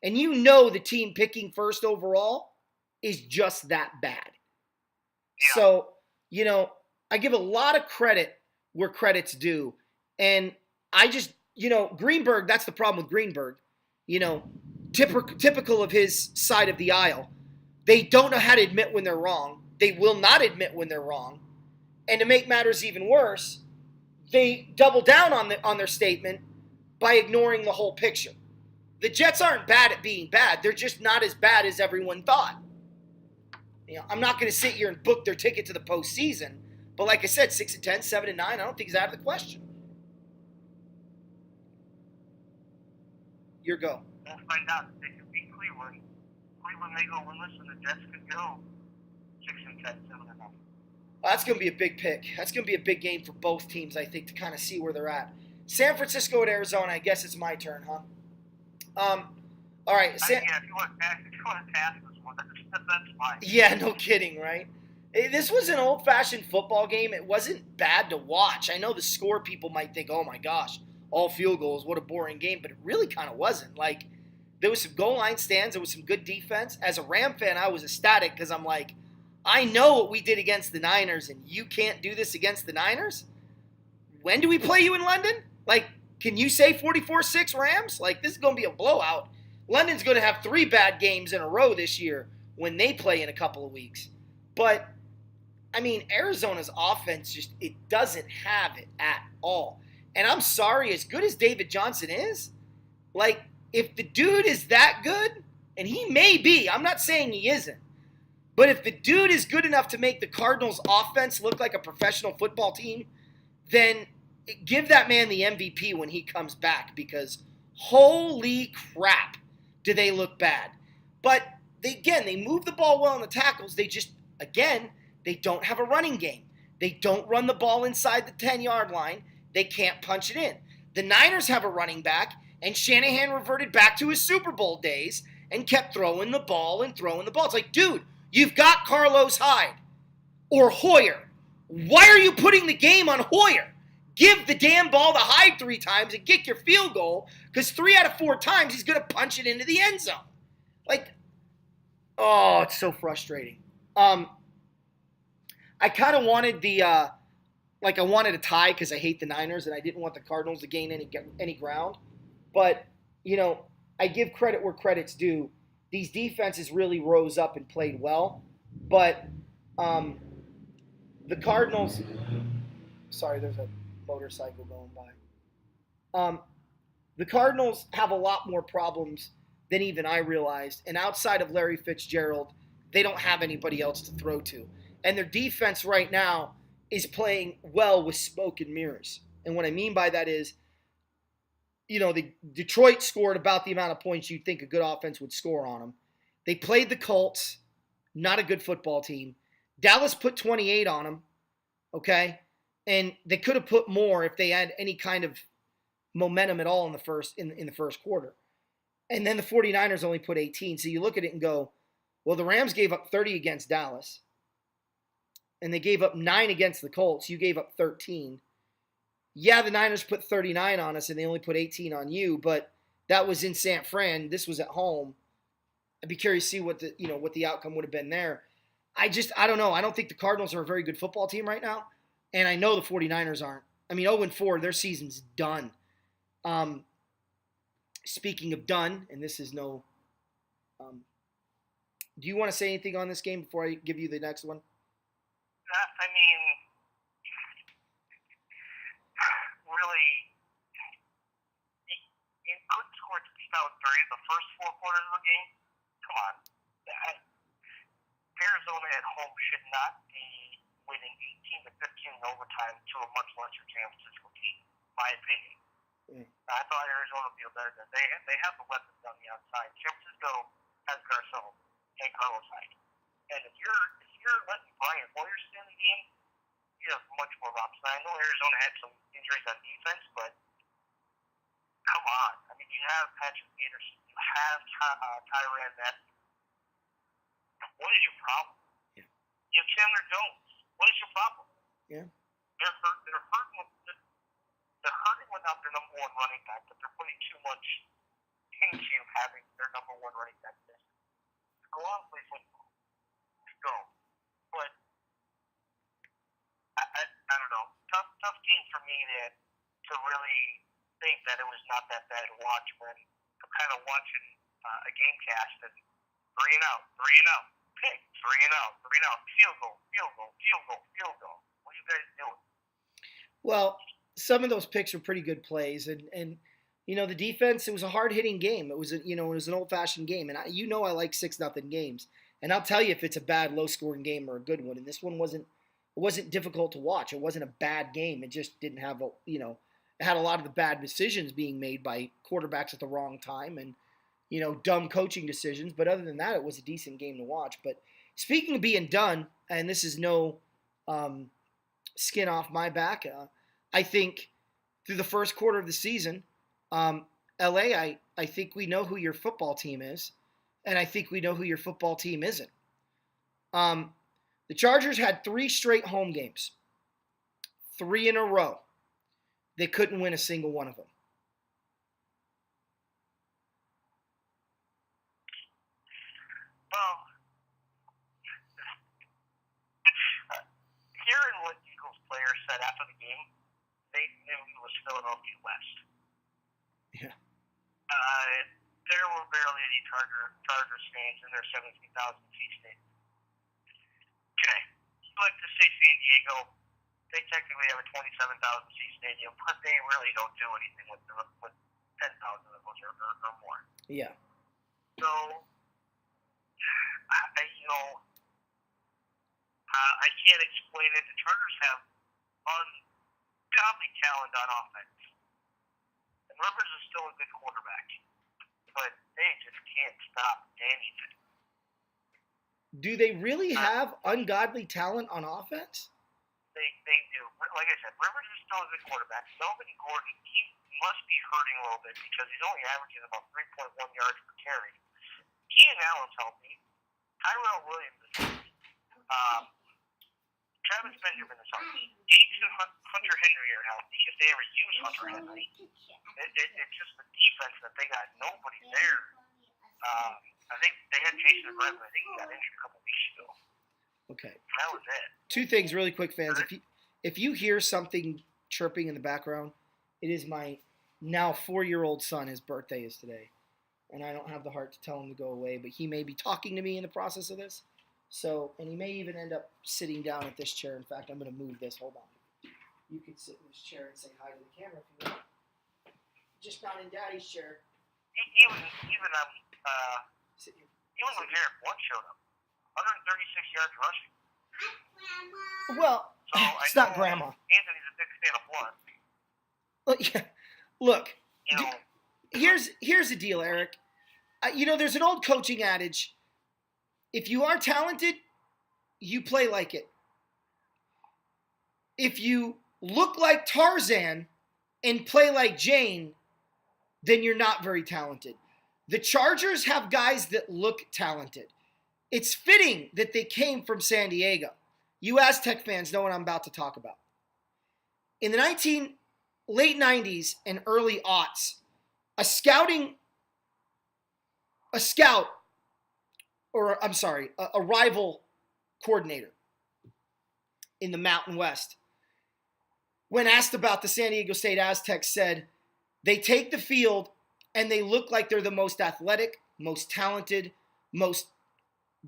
And the team picking first overall is just that bad. Yeah. So, I give a lot of credit where credit's due. And I just, Greenberg, that's the problem with Greenberg. Typical of his side of the aisle. They don't know how to admit when they're wrong. They will not admit when they're wrong. And to make matters even worse, they double down on their statement by ignoring the whole picture. The Jets aren't bad at being bad. They're just not as bad as everyone thought. I'm not going to sit here and book their ticket to the postseason, but like I said, 6-10, 7-9, I don't think is out of the question. Your go. We'll find out if they can beat Cleveland. Cleveland may go winless, and the Jets could go 6-10, 7-9. That's going to be a big pick. That's going to be a big game for both teams, I think, to kind of see where they're at. San Francisco at Arizona, I guess it's my turn, huh? All right. If you want to pass this one, that's fine. Yeah, no kidding, right? This was an old-fashioned football game. It wasn't bad to watch. I know the score people might think, oh, my gosh, all field goals, what a boring game. But it really kind of wasn't. Like, there was some goal line stands. There was some good defense. As a Ram fan, I was ecstatic because I'm like, I know what we did against the Niners, and you can't do this against the Niners? When do we play you in London? Like, can you say 44-6 Rams? Like, this is going to be a blowout. London's going to have 3 bad games in a row this year when they play in a couple of weeks. But, Arizona's offense it doesn't have it at all. And I'm sorry, as good as David Johnson is, like, if the dude is that good, and he may be, I'm not saying he isn't, but if the dude is good enough to make the Cardinals' offense look like a professional football team, then give that man the MVP when he comes back, because holy crap, do they look bad. But, they move the ball well in the tackles. They just, they don't have a running game. They don't run the ball inside the 10-yard line. They can't punch it in. The Niners have a running back, and Shanahan reverted back to his Super Bowl days and kept throwing the ball. It's like, dude, you've got Carlos Hyde or Hoyer. Why are you putting the game on Hoyer? Give the damn ball to Hyde 3 times and kick your field goal, because 3 out of 4 times he's going to punch it into the end zone. Like, oh, it's so frustrating. I kind of wanted I wanted a tie because I hate the Niners and I didn't want the Cardinals to gain any ground. But, I give credit where credit's due. These defenses really rose up and played well. But the Cardinals, sorry, there's a motorcycle going by. The Cardinals have a lot more problems than even I realized. And outside of Larry Fitzgerald, they don't have anybody else to throw to. And their defense right now is playing well with smoke and mirrors. And what I mean by that is, the Detroit scored about the amount of points you'd think a good offense would score on them. They played the Colts, not a good football team. Dallas put 28 on them, okay? And they could have put more if they had any kind of momentum at all in the first quarter. And then the 49ers only put 18. So you look at it and go, well, the Rams gave up 30 against Dallas. And they gave up 9 against the Colts. You gave up 13. Yeah, the Niners put 39 on us and they only put 18 on you, but that was in San Fran. This was at home. I'd be curious to see what the outcome would have been there. I don't know. I don't think the Cardinals are a very good football team right now. And I know the 49ers aren't. I mean, 0-4, their season's done. Speaking of done, and this is no do you want to say anything on this game before I give you the next one? I mean, really, you couldn't score a touchdown during the first 4 quarters of the game. Come on. Arizona at home should not be winning 18-15 in overtime to a much lesser San Francisco team, my opinion. I thought Arizona would feel better than they have the weapons on the outside. San Francisco has Garcon and Carlos Hyde. And if you're letting Brian Hoyer stay in the game, you have much more options. I know Arizona had some injuries on defense, but come on. I mean, you have Patrick Peterson, you have Tyrann Mathieu. What is your problem? Yeah. You have Chandler Jones. What is your problem? Yeah. They're hurting without their number one running back, but they're putting too much into having their number one running back this. Go out and play football. Go. But I don't know. Tough game for me to really think that it was not that bad to watch when I'm kind of watching a game cast and 3 and out, pick, 3 and out, field goal. What are you guys doing? Well, some of those picks were pretty good plays, and the defense. It was a hard-hitting game. It was an old-fashioned game, and I like 6-0 games. And I'll tell you if it's a bad, low-scoring game or a good one. And this one wasn't difficult to watch. It wasn't a bad game. It just didn't have it had a lot of the bad decisions being made by quarterbacks at the wrong time and dumb coaching decisions. But other than that, it was a decent game to watch. But speaking of being done, and this is no skin off my back. I think through the first quarter of the season, LA, I think we know who your football team is, and I think we know who your football team isn't. The Chargers had 3 straight home games, 3 in a row. They couldn't win a single one of them. Well, hearing what Eagles players said after the game, they knew it was Philadelphia West. Yeah. There were barely any Chargers fans in their 17,000-seat stadium. Okay. You like to say San Diego, they technically have a 27,000-seat stadium, but they really don't do anything with 10,000 of those or more. Yeah. So, I can't explain it. The Chargers have ungodly talent on offense. And Rivers is still a good quarterback. But they just can't stop anything. Do they really have ungodly talent on offense? They do. Like I said, Rivers is still a good quarterback. Melvin Gordon, he must be hurting a little bit because he's only averaging about 3.1 yards per carry. Keenan Allen's healthy. Tyrell Williams is healthy. Travis Benjamin is healthy. Diggs and Hunter Henry are healthy if they ever use Hunter Henry. It's just the defense that they got nobody there. I think they had Jason Redman. I think he got injured a couple weeks ago. Okay. That was it. 2 things really quick, fans. If you hear something chirping in the background, it is my now 4-year-old son. His birthday is today. And I don't have the heart to tell him to go away, but he may be talking to me in the process of this. So, and he may even end up sitting down at this chair. In fact, I'm going to move this. Hold on. You can sit in this chair and say hi to the camera if you want. Just not in Daddy's chair. Even when Garrett Blunt showed up, 136 yards rushing. Well, so it's not Grandma. Anthony's a big fan of Blunt. Look, here's the deal, Eric. There's an old coaching adage. If you are talented, you play like it. If you look like Tarzan and play like Jane, then you're not very talented. The Chargers have guys that look talented. It's fitting that they came from San Diego. You Aztec fans know what I'm about to talk about. In the late 90s and early aughts, a rival coordinator in the Mountain West, when asked about the San Diego State Aztecs, said they take the field and they look like they're the most athletic, most talented, most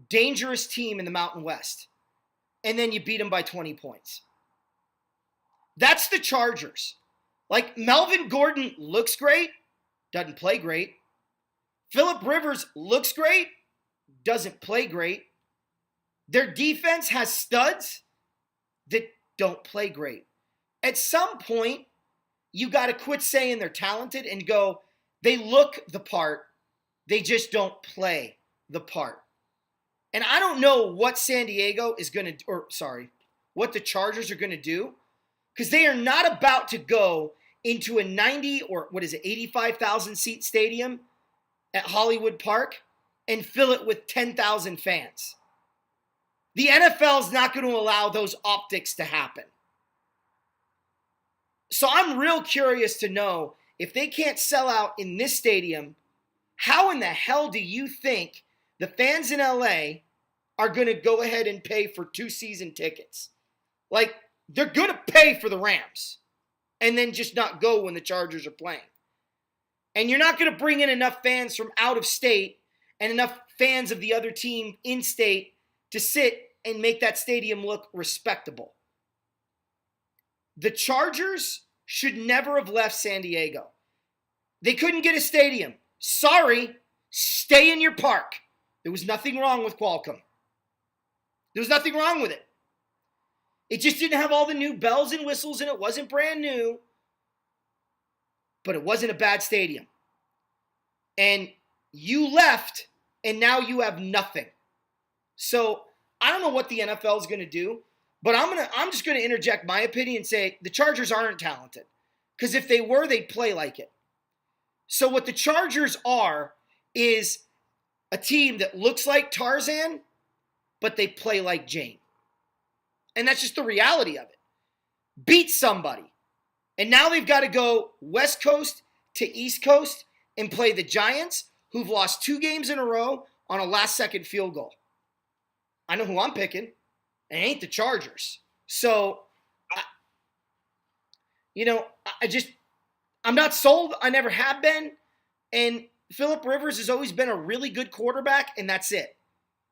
dangerous team in the Mountain West. And then you beat them by 20 points. That's the Chargers. Like, Melvin Gordon looks great, doesn't play great. Phillip Rivers looks great, doesn't play great. Their defense has studs that don't play great. At some point, you got to quit saying they're talented and go, they look the part, they just don't play the part. And I don't know what San Diego is going to, what the Chargers are going to do, because they are not about to go into a 85,000 seat stadium at Hollywood Park and fill it with 10,000 fans. The NFL is not going to allow those optics to happen. So I'm real curious to know, if they can't sell out in this stadium, how in the hell do you think the fans in LA are going to go ahead and pay for 2 season tickets? Like, they're going to pay for the Rams and then just not go when the Chargers are playing. And you're not going to bring in enough fans from out of state and enough fans of the other team in state to sit and make that stadium look respectable. The Chargers should never have left San Diego. They couldn't get a stadium. Sorry, stay in your park. There was nothing wrong with Qualcomm. There was nothing wrong with it. It just didn't have all the new bells and whistles, and it wasn't brand new. But it wasn't a bad stadium. And you left, and now you have nothing. So I don't know what the NFL is going to do, but I'm just going to interject my opinion and say the Chargers aren't talented. Because if they were, they'd play like it. So what the Chargers are is a team that looks like Tarzan, but they play like Jane. And that's just the reality of it. Beat somebody. And now they've got to go West Coast to East Coast and play the Giants, who've lost 2 games in a row on a last-second field goal. I know who I'm picking. It ain't the Chargers. So, I'm not sold. I never have been. And Phillip Rivers has always been a really good quarterback, and that's it.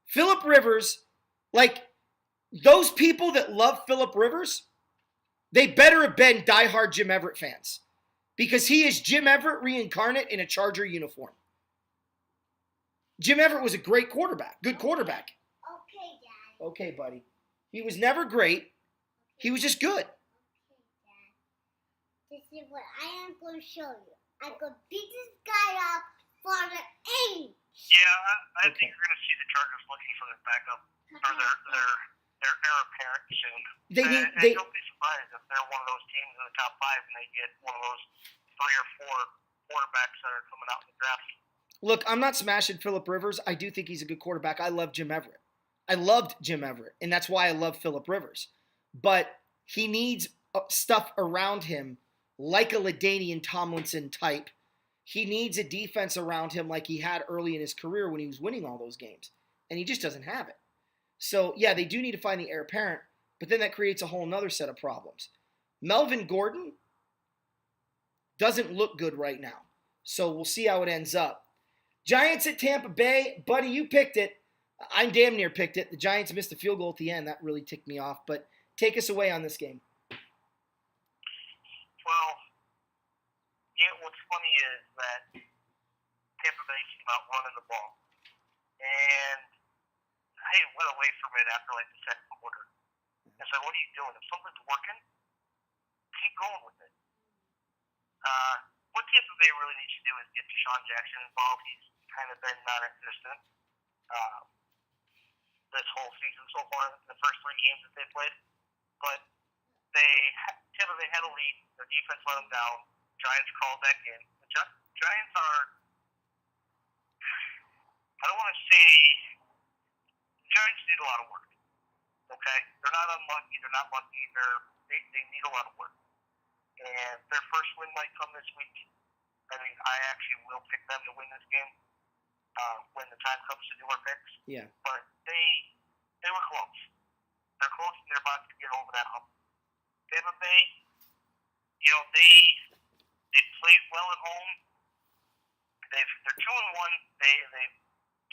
Phillip Rivers, like, those people that love Phillip Rivers, they better have been diehard Jim Everett fans, because he is Jim Everett reincarnate in a Charger uniform. Jim Everett was a great quarterback, good quarterback. Okay, Dad. Okay, buddy. He was never great. He was just good. Okay, Dad. This is what I am going to show you. I'm going to beat this guy up for the age. Yeah, I Okay. think you're going to see the Chargers looking for their backup or their heir apparent soon. And don't be surprised if they're one of those teams in the top 5 and they get one of those 3 or 4 quarterbacks that are coming out in the draft. Look, I'm not smashing Phillip Rivers. I do think he's a good quarterback. I love Jim Everett. I loved Jim Everett, and that's why I love Phillip Rivers. But he needs stuff around him like a LaDainian Tomlinson type. He needs a defense around him like he had early in his career when he was winning all those games. And he just doesn't have it. So, yeah, they do need to find the heir apparent, but then that creates a whole nother set of problems. Melvin Gordon doesn't look good right now. So we'll see how it ends up. Giants at Tampa Bay. Buddy, you picked it. I damn near picked it. The Giants missed a field goal at the end. That really ticked me off. But take us away on this game. Well, yeah, what's funny is that Tampa Bay came out running the ball. And I went away from it after like the second quarter. I said, what are you doing? If something's working, keep going with it. What Tampa Bay really needs to do is get Deshaun Jackson involved. He's kind of been non-existent. this whole season so far in the first 3 games that they played. But Tampa Bay had a lead. Their defense let them down. Giants crawled back in. The Giants are, I don't want to say, the Giants need a lot of work. Okay? They're not unlucky. They're not lucky. They need a lot of work. And their first win might come this week. I mean, I actually will pick them to win this game when the time comes to do our picks. Yeah. But they were close. They're close and they're about to get over that hump. Tampa Bay, they played well at home. They're 2-1. They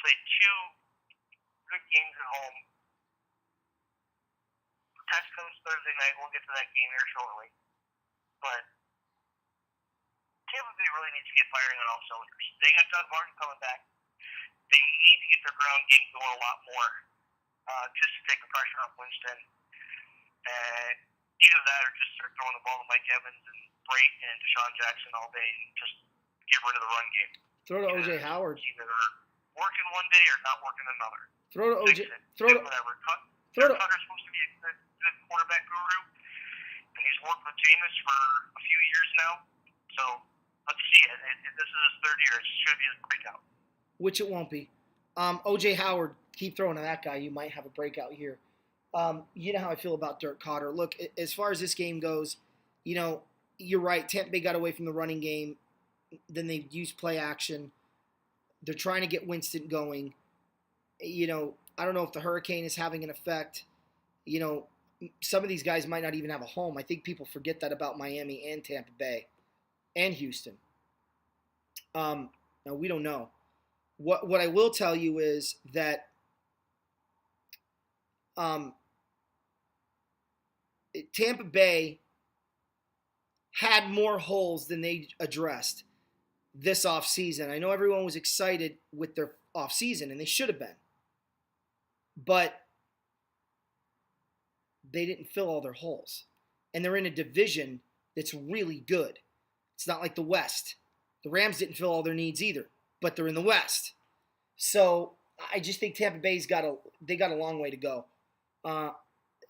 played 2 good games at home. Test comes Thursday night. We'll get to that game here shortly. But Tampa Bay really needs to get firing on all cylinders. They got Doug Martin coming back. They need to get their ground game going a lot more just to take the pressure off Winston. Either that or just start throwing the ball to Mike Evans and Brate and Deshaun Jackson all day and just get rid of the run game. Throw to O.J. Howard. Either working one day or not working another. Throw to O.J. Whatever. Cutter's supposed to be a good quarterback guru, and he's worked with Jameis for a few years now. So let's see. This is his 3rd year. It should be his breakout. Which it won't be. O.J. Howard, keep throwing to that guy. You might have a breakout here. You know how I feel about Dirk Cotter. Look, as far as this game goes, you're right. Tampa Bay got away from the running game. Then they used play action. They're trying to get Winston going. I don't know if the hurricane is having an effect. Some of these guys might not even have a home. I think people forget that about Miami and Tampa Bay and Houston. Now, we don't know. What I will tell you is that Tampa Bay had more holes than they addressed this offseason. I know everyone was excited with their offseason, and they should have been. But they didn't fill all their holes. And they're in a division that's really good. It's not like the West. The Rams didn't fill all their needs either, but they're in the West. So I just think Tampa Bay's got a long way to go.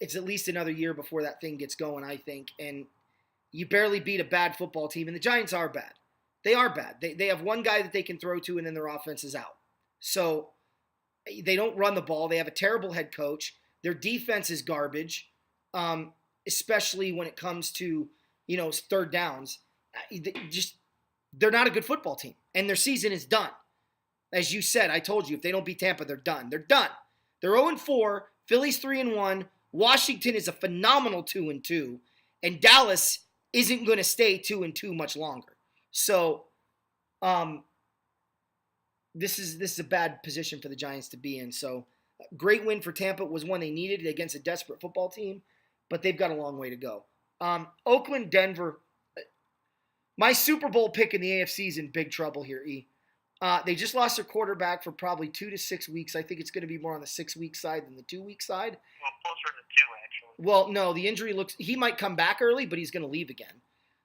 It's at least another year before that thing gets going, I think. And you barely beat a bad football team, and the Giants are bad. They are bad. They have one guy that they can throw to, and then their offense is out. So they don't run the ball. They have a terrible head coach. Their defense is garbage, especially when it comes to, third downs. They're not a good football team, and their season is done. As you said, I told you, if they don't beat Tampa, they're done. They're done. They're 0-4. Philly's 3-1. Washington is a phenomenal 2-2, and Dallas isn't going to stay 2-2 much longer. So, this is a bad position for the Giants to be in. So, great win for Tampa. It was one they needed against a desperate football team, but they've got a long way to go. Oakland, Denver. My Super Bowl pick in the AFC is in big trouble here, E. They just lost their quarterback for probably 2 to 6 weeks. I think it's going to be more on the 6-week side than the 2-week side. Well, closer to 2, actually. Well, no, the injury looks – he might come back early, but he's going to leave again.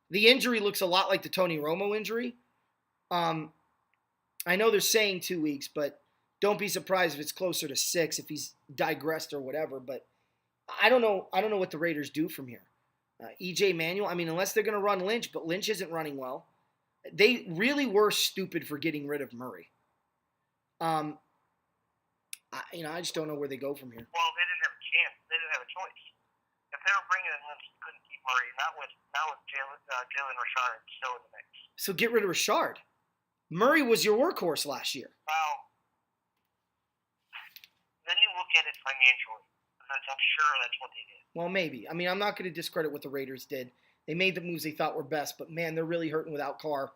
The injury looks a lot like the Tony Romo injury. I know they're saying 2 weeks, but don't be surprised if it's closer to 6 if he's digressed or whatever. But I don't know what the Raiders do from here. E.J. Manuel, unless they're going to run Lynch, but Lynch isn't running well. They really were stupid for getting rid of Murray. I just don't know where they go from here. Well, they didn't have a chance. They didn't have a choice. If they were bringing in Lynch, they couldn't keep Murray. Not with Jalen Richard still in the mix. So get rid of Richard. Murray was your workhorse last year. Well, then you look at it financially. I'm sure that's what they did. Well, maybe. I'm not going to discredit what the Raiders did. They made the moves they thought were best, but man, they're really hurting without Carr.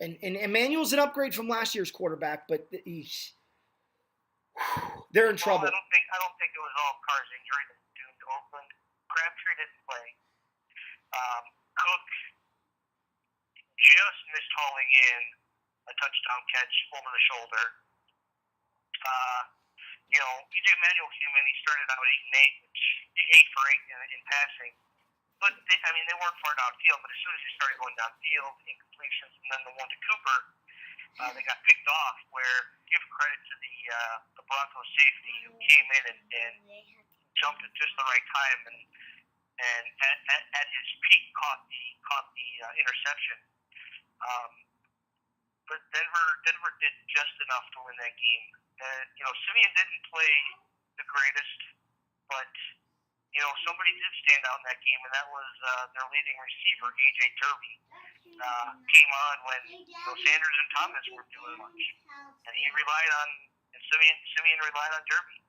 And Emmanuel's an upgrade from last year's quarterback, but they're in trouble. I don't think it was all Carr's injury that doomed Oakland. Crabtree didn't play. Cook just missed hauling in a touchdown catch over the shoulder. E.J. Manuel came in. He started out 8-8, which 8 for 8 in passing. But they weren't far downfield. But as soon as he started going downfield, incompletions, and then the one to Cooper, they got picked off. Where give credit to the Broncos safety who came in and jumped at just the right time and at his peak caught the interception. But Denver did just enough to win that game. Simeon didn't play the greatest, but somebody did stand out in that game, and that was their leading receiver, A.J. Derby. Came on when Sanders and Thomas weren't doing much, and Simeon relied on Derby.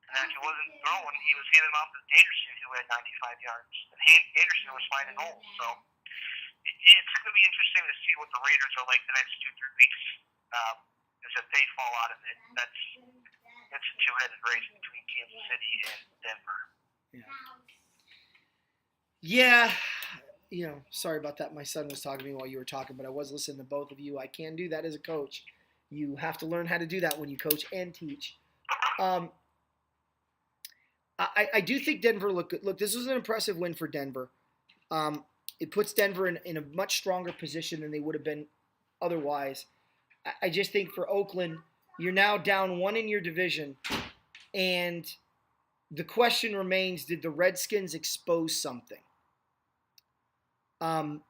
And if he wasn't throwing, he was handing off to Anderson, who had 95 yards. And Anderson was finding holes. So it's going to be interesting to see what the Raiders are like the next 2-3 weeks. Because if they fall out of it, it's a two-headed race between Kansas City and Denver. Yeah. Sorry about that. My son was talking to me while you were talking, but I was listening to both of you. I can do that as a coach. You have to learn how to do that when you coach and teach. I do think Denver looked good. Look, this was an impressive win for Denver. It puts Denver in a much stronger position than they would have been otherwise. I just think for Oakland, you're now down one in your division, and the question remains, did the Redskins expose something? Time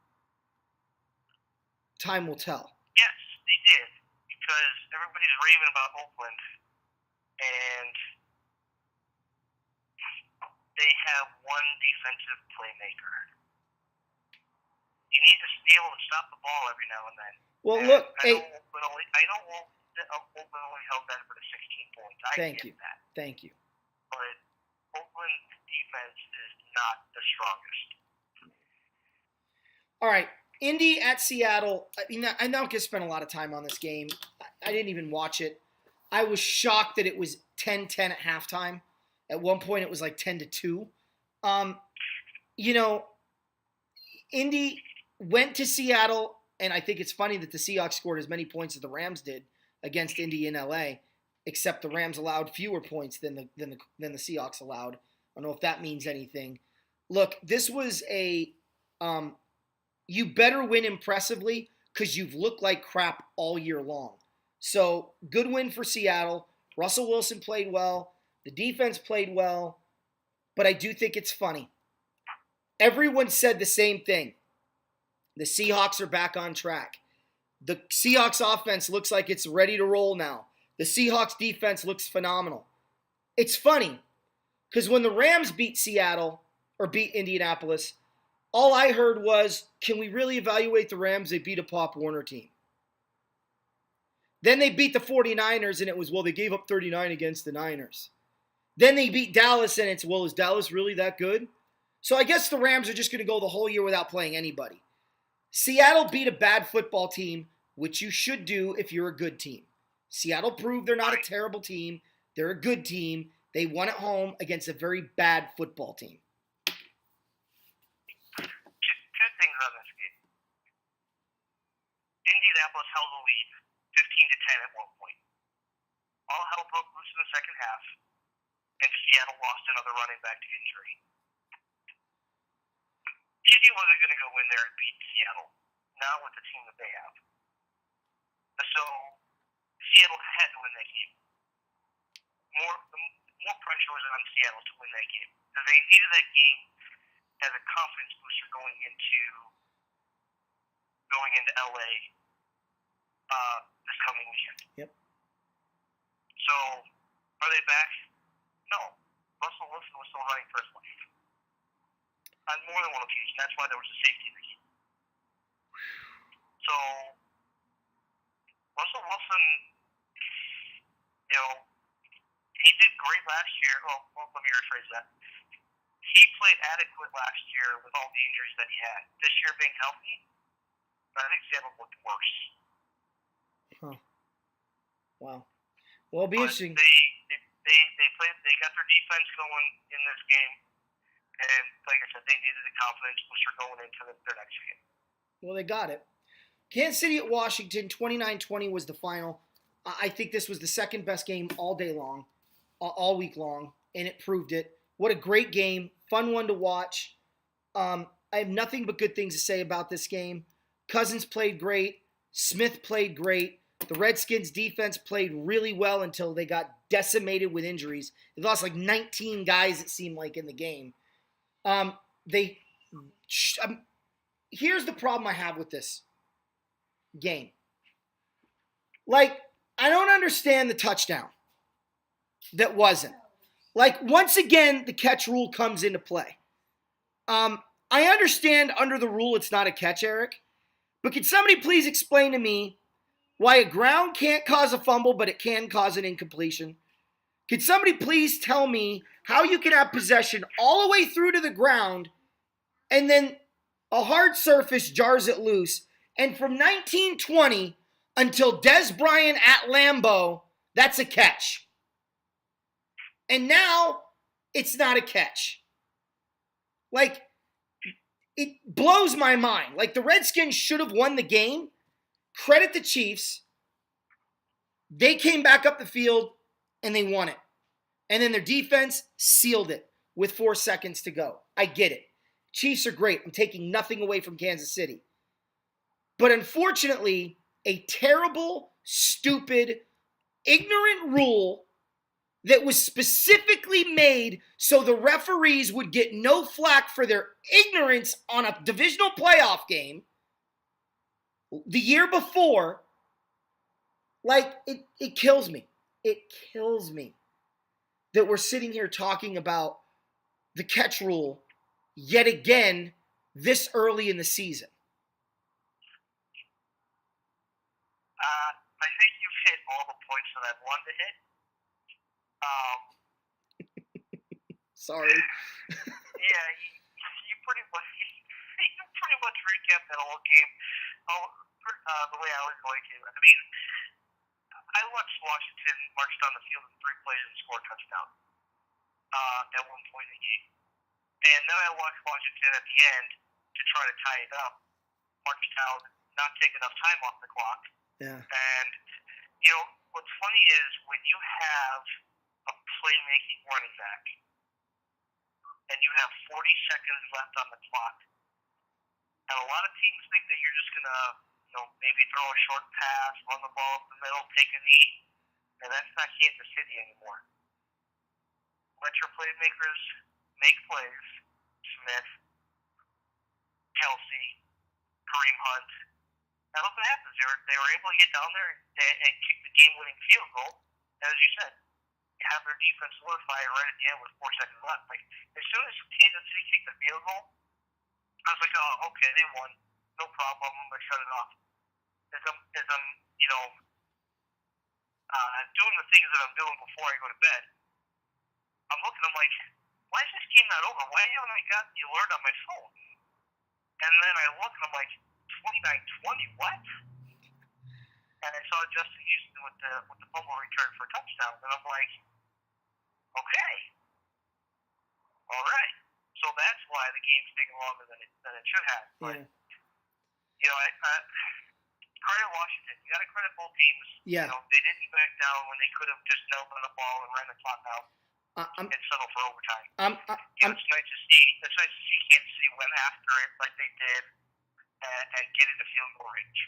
will tell. Yes, they did, because everybody's raving about Oakland, and they have one defensive playmaker. You need to be able to stop the ball every now and then. Well, and look, I know Oakland only held Denver to 16 points. Thank you. That. Thank you. But Oakland's defense is not the strongest. All right, Indy at Seattle. I know I could spend a lot of time on this game. I didn't even watch it. I was shocked that it was 10-10 at halftime. At one point, it was like 10-2. Indy went to Seattle, and I think it's funny that the Seahawks scored as many points as the Rams did against Indy in LA, except the Rams allowed fewer points than the Seahawks allowed. I don't know if that means anything. Look, this was a you better win impressively because you've looked like crap all year long. So, good win for Seattle. Russell Wilson played well. The defense played well. But I do think it's funny. Everyone said the same thing. The Seahawks are back on track. The Seahawks offense looks like it's ready to roll now. The Seahawks defense looks phenomenal. It's funny because when the Rams beat Seattle or beat Indianapolis, all I heard was, can we really evaluate the Rams? They beat a Pop Warner team. Then they beat the 49ers, and it was, well, they gave up 39 against the Niners. Then they beat Dallas, and it's, well, is Dallas really that good? So I guess the Rams are just going to go the whole year without playing anybody. Seattle beat a bad football team, which you should do if you're a good team. Seattle proved they're not a terrible team. They're a good team. They won at home against a very bad football team. Two things on this game. Indianapolis held the lead 15-10 at one point. All hell broke loose in the second half, and Seattle lost another running back to injury. Indy wasn't going to go in there and beat Seattle, not with the team that they have. So Seattle had to win that game. More pressure was on Seattle to win that game because they needed that game as a confidence booster going into LA this coming weekend. Yep. So are they back? No. Russell Wilson was still running for his life on more than one occasion. That's why there was a safety in the game. So Russell Wilson, he did great last year. Well, let me rephrase that. He played adequate last year with all the injuries that he had. This year being healthy, I think Seattle looked worse. Huh. Wow. Well, it'll be interesting. They got their defense going in this game, and like I said, they needed a confidence booster going into their next game. Well, they got it. Kansas City at Washington, 29-20 was the final. I think this was the second best game all day long, all week long, and it proved it. What a great game. Fun one to watch. I have nothing but good things to say about this game. Cousins played great. Smith played great. The Redskins defense played really well until they got decimated with injuries. They lost like 19 guys, it seemed like, in the game. Here's the problem I have with this game. Like, I don't understand the touchdown that wasn't. Like, once again, the catch rule comes into play. I understand under the rule it's not a catch, Eric. But can somebody please explain to me why a ground can't cause a fumble, but it can cause an incompletion? Could somebody please tell me how you can have possession all the way through to the ground and then a hard surface jars it loose? And from 1920 until Des Bryant at Lambeau, that's a catch. And now it's not a catch. Like, it blows my mind. Like, the Redskins should have won the game. Credit the Chiefs. They came back up the field and they won it. And then their defense sealed it with 4 seconds to go. I get it. Chiefs are great. I'm taking nothing away from Kansas City. But unfortunately, a terrible, stupid, ignorant rule that was specifically made so the referees would get no flack for their ignorance on a divisional playoff game the year before, like, it kills me. It kills me that we're sitting here talking about the catch rule yet again this early in the season. I think you've hit all the points that I wanted to hit. Sorry. Yeah, you pretty much recapped that whole game the way I was going to. I mean, I watched Washington march down the field in 3 plays and score a touchdown at one point in the game. And then I watched Washington at the end to try to tie it up, march down, not take enough time off the clock. Yeah. And, you know, what's funny is when you have a playmaking running back and you have 40 seconds left on the clock, and a lot of teams think that you're just going to, you know, maybe throw a short pass, run the ball up the middle, take a knee, and that's not Kansas City anymore. Let your playmakers make plays. Smith, Kelsey, Kareem Hunt. And look what happens. They were able to get down there and kick the game-winning field goal. And as you said, have their defense solidify right at the end with 4 seconds left. Like, as soon as Kansas City kicked the field goal, I was like, oh, okay, they won. No problem. I'm going to shut it off. As I'm you know, doing the things that I'm doing before I go to bed, I'm looking, I'm like, why is this game not over? Why haven't I got the alert on my phone? And then I look and I'm like, 29-20, what? And I saw Justin Houston with the fumble return for a touchdown, and I'm like, okay, all right. So that's why the game's taking longer than it should have. But you know, I credit Washington. You got to credit both teams. Yeah. You know, they didn't back down when they could have just knelt on the ball and ran the clock out and settled for overtime. It's nice to see. It's nice to see Kansas City went after it like they did and get into field goal range.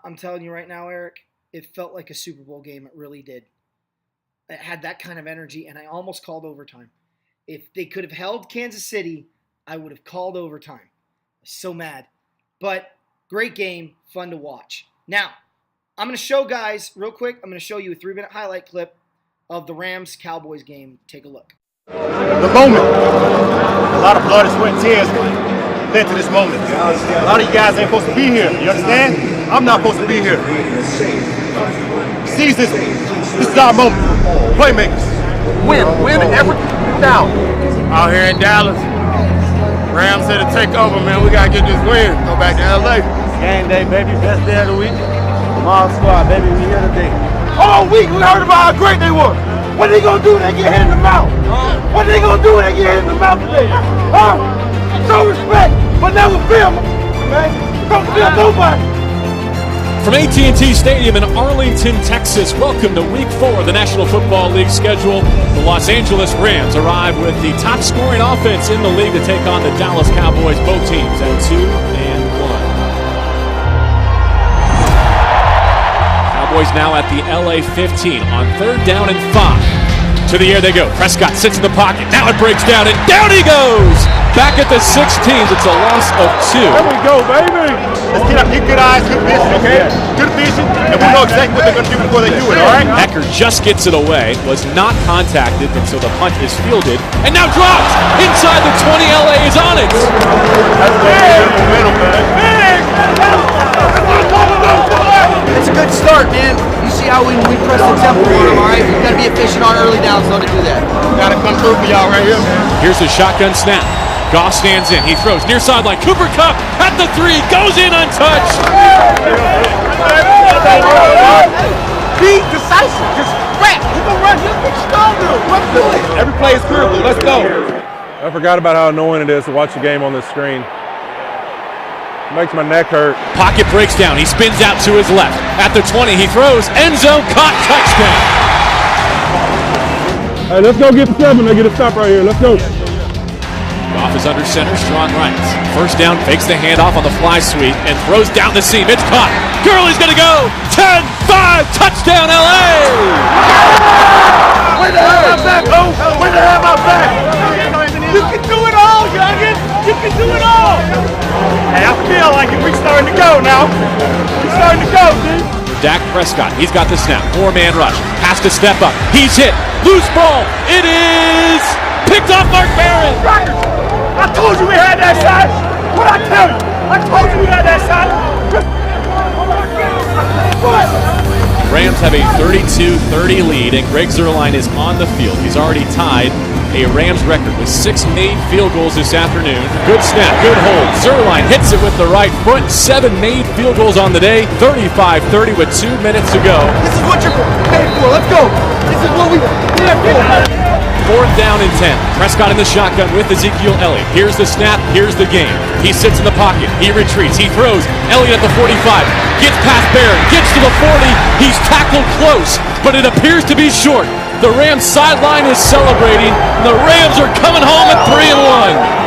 I'm telling you right now, Eric, it felt like a Super Bowl game. It really did. It had that kind of energy, and I almost called overtime. If they could have held Kansas City, I would have called overtime. So mad. But great game, fun to watch. Now, I'm going to show guys, real quick, I'm going to show you a 3-minute highlight clip of the Rams-Cowboys game. Take a look. The moment. A lot of blood, sweat, and tears led to this moment. A lot of you guys ain't supposed to be here. You understand? I'm not supposed to be here. Seize this. This is our moment. Playmakers. Win every down. Out here in Dallas, Rams here to take over, man. We gotta get this win. Go back to LA. Game day, baby. Best day of the week. Mob squad, baby. We here today. All week we heard about how great they were. What they gonna do when they get hit in the mouth? What they gonna do when they get hit in the mouth today? Huh? Show respect, but never film them. Man, don't film nobody. From AT&T Stadium in Arlington, Texas, welcome to Week 4 of the National Football League schedule. The Los Angeles Rams arrive with the top scoring offense in the league to take on the Dallas Cowboys, both teams at 2-1. Cowboys now at the LA 15 on 3rd down and 5. To the air they go. Prescott sits in the pocket. Now it breaks down, and down he goes! Back at the 16. It's a loss of 2. There we go, baby. Let's get good eyes, good vision, okay? Good vision, and we know exactly what they're going to do before they do it, all right? Hecker just gets it away, was not contacted until the punt is fielded, and now drops! Inside the 20, LA is on it! That's good momentum, man. It's a good start, man. You see how we press the tempo on them, all right? We've got to be efficient on early downs, though, to do that. Got to come through for y'all right here, man. Here's the shotgun snap. Goff stands in. He throws near sideline. Cooper Kupp at the 3. Goes in untouched. Be decisive. Just rap. Hit the run. Hit the stronger. Run through it. Every play is critical. Let's go. I forgot about how annoying it is to watch the game on this screen. It makes my neck hurt. Pocket breaks down. He spins out to his left. At the 20, he throws. End zone caught. Touchdown. Hey, let's go get the 7. They get a stop right here. Let's go. Goff is under center, strong rights. First down, fakes the handoff on the fly sweep and throws down the seam. It's caught. Gurley's going to go. 10-5, touchdown LA! Where the hell am I back, oh? Where the hell am I back? You can do it all, youngin. You can do it all. Hey, I feel like we starting to go now. We starting to go, dude. Dak Prescott, he's got the snap. 4-man rush. Has to step up. He's hit. Loose ball. It is picked off Mark Barron. I told you we had that shot. What'd I tell you? I told you we had that shot. Rams have a 32-30 lead, and Greg Zuerlein is on the field. He's already tied a Rams record with 6 made field goals this afternoon. Good snap, good hold. Zuerlein hits it with the right foot. 7 made field goals on the day. 35-30 with 2 minutes to go. This is what you're paid for. Let's go. This is what we paid for. 4th down and 10. Prescott in the shotgun with Ezekiel Elliott. Here's the snap. Here's the game. He sits in the pocket. He retreats. He throws. Elliott at the 45. Gets past Barron. Gets to the 40. He's tackled close, but it appears to be short. The Rams sideline is celebrating. The Rams are coming home at 3-1.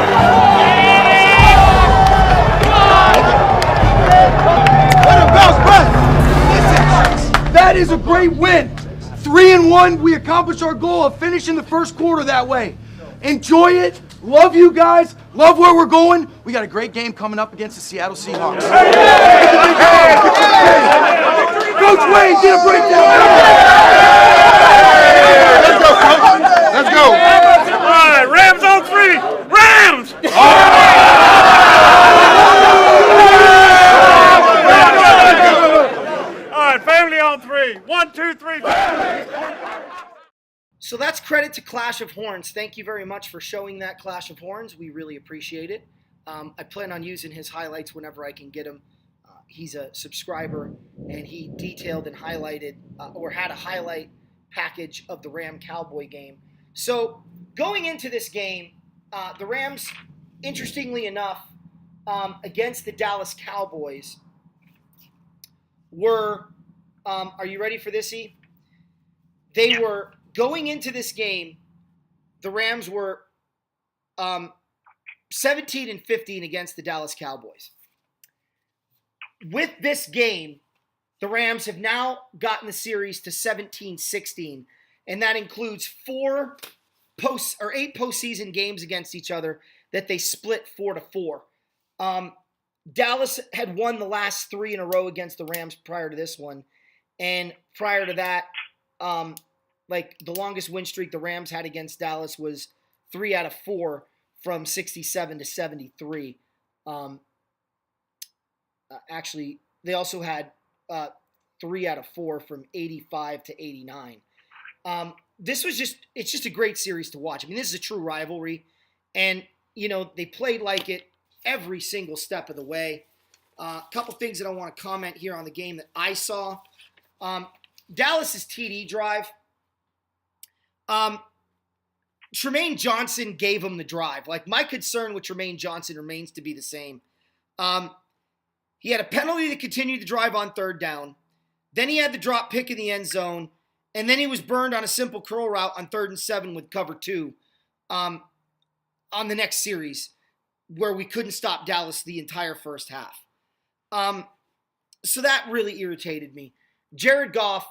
That is a great win. 3-1, we accomplished our goal of finishing the first quarter that way. Enjoy it. Love you guys. Love where we're going. We got a great game coming up against the Seattle Seahawks. Coach Wayne, get a breakdown. Let's go, coach. Let's go. All right, Rams on 3. Rams! All right, family on 3. 1, 2, 3. So that's credit to Clash of Horns. Thank you very much for showing that Clash of Horns. We really appreciate it. I plan on using his highlights whenever I can get them. He's a subscriber, and he detailed and highlighted or had a highlight package of the Ram-Cowboy game. So going into this game, the Rams, interestingly enough, against the Dallas Cowboys were, are you ready for this, E? They were, going into this game, the Rams were 17-15 against the Dallas Cowboys. With this game, the Rams have now gotten the series to 17-16, and that includes 8 postseason games against each other that they split 4-4. Dallas had won the last 3 in a row against the Rams prior to this one, and prior to that, like the longest win streak the Rams had against Dallas was 3 out of 4 from 67 to 73. Actually, they also had 3 out of 4 from 85 to 89. This was it's just a great series to watch. I mean, this is a true rivalry, and they played like it every single step of the way. A couple things that I want to comment here on the game that I saw. Dallas's TD drive. Tremaine Johnson gave him the drive. Like, my concern with Tremaine Johnson remains to be the same. He had a penalty to continue the drive on 3rd down. Then he had the drop pick in the end zone. And then he was burned on a simple curl route on 3rd and 7 with cover 2 on the next series, where we couldn't stop Dallas the entire first half. So that really irritated me. Jared Goff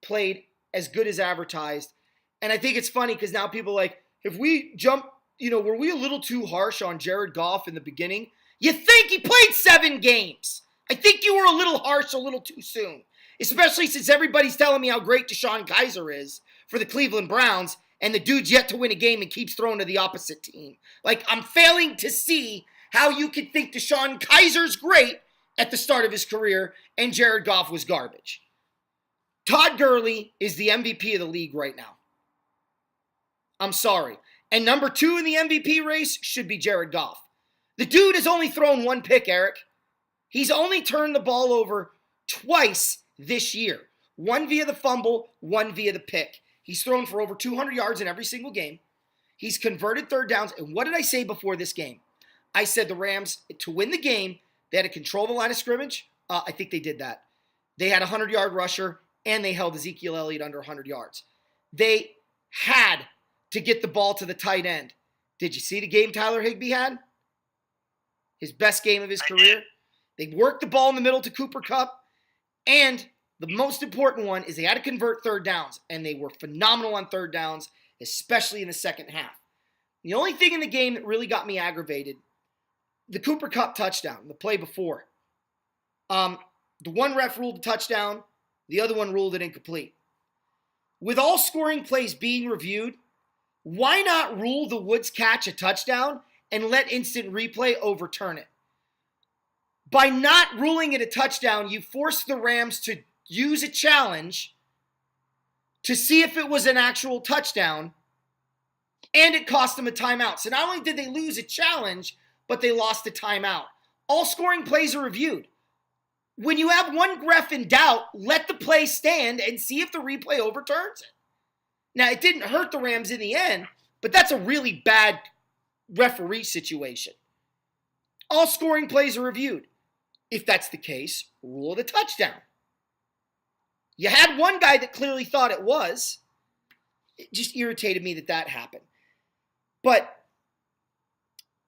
played as good as advertised. And I think it's funny because now people are like, if we jump, were we a little too harsh on Jared Goff in the beginning? You think he played 7 games. I think you were a little harsh a little too soon. Especially since everybody's telling me how great DeShone Kizer is for the Cleveland Browns, and the dude's yet to win a game and keeps throwing to the opposite team. Like, I'm failing to see how you could think DeShone Kizer's great at the start of his career and Jared Goff was garbage. Todd Gurley is the MVP of the league right now. I'm sorry. And number 2 in the MVP race should be Jared Goff. The dude has only thrown 1 pick, Eric. He's only turned the ball over twice this year. 1 via the fumble, 1 via the pick. He's thrown for over 200 yards in every single game. He's converted third downs. And what did I say before this game? I said the Rams, to win the game, they had to control the line of scrimmage. I think they did that. They had a 100-yard rusher, and they held Ezekiel Elliott under 100 yards. They had to get the ball to the tight end. Did you see the game Tyler Higbee had? His best game of his career. They worked the ball in the middle to Cooper Kupp, and the most important one is they had to convert third downs, and they were phenomenal on third downs, especially in the second half. The only thing in the game that really got me aggravated, the Cooper Kupp touchdown, the play before. The one ref ruled a touchdown, the other one ruled it incomplete. With all scoring plays being reviewed, why not rule the Woods catch a touchdown and let instant replay overturn it? By not ruling it a touchdown, you force the Rams to use a challenge to see if it was an actual touchdown, and it cost them a timeout. So not only did they lose a challenge, but they lost a timeout. All scoring plays are reviewed. When you have one ref in doubt, let the play stand and see if the replay overturns it. Now, it didn't hurt the Rams in the end, but that's a really bad referee situation. All scoring plays are reviewed. If that's the case, rule it a touchdown. You had one guy that clearly thought it was. It just irritated me that happened. But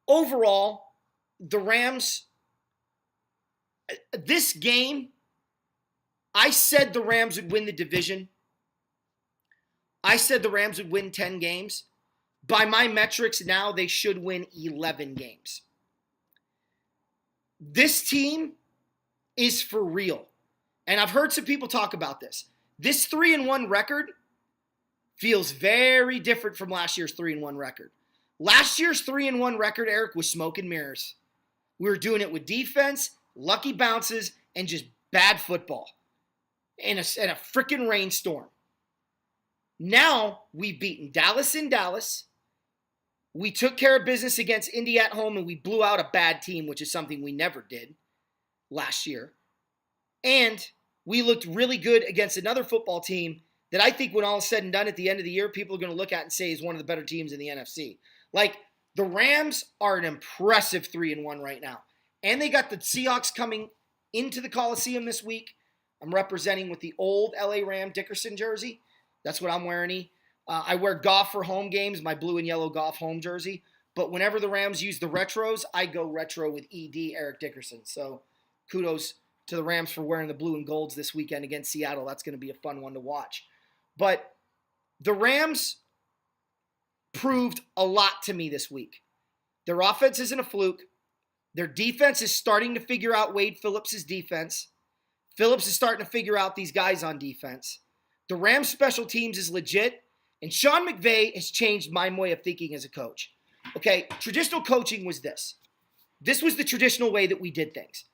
overall, the Rams, this game, I said the Rams would win the division. I said the Rams would win 10 games. By my metrics now, they should win 11 games. This team is for real. And I've heard some people talk about this. This 3-1 record feels very different from last year's 3-1 record. Last year's 3-1 record, Eric, was smoke and mirrors. We were doing it with defense, lucky bounces, and just bad football. And a freaking rainstorm. Now, we've beaten Dallas in Dallas. We took care of business against Indy at home, and we blew out a bad team, which is something we never did last year. And we looked really good against another football team that I think when all is said and done at the end of the year, people are going to look at and say is one of the better teams in the NFC. Like, the Rams are an impressive 3-1 right now. And they got the Seahawks coming into the Coliseum this week. I'm representing with the old LA Ram Dickerson jersey. That's what I'm wearing. I wear Goff for home games, my blue and yellow Goff home jersey. But whenever the Rams use the retros, I go retro with ED Eric Dickerson. So kudos to the Rams for wearing the blue and golds this weekend against Seattle. That's going to be a fun one to watch. But the Rams proved a lot to me this week. Their offense isn't a fluke. Their defense is starting to figure out Wade Phillips' defense. Phillips is starting to figure out these guys on defense. The Rams special teams is legit. And Sean McVay has changed my way of thinking as a coach. Okay, traditional coaching was this. This was the traditional way that we did things.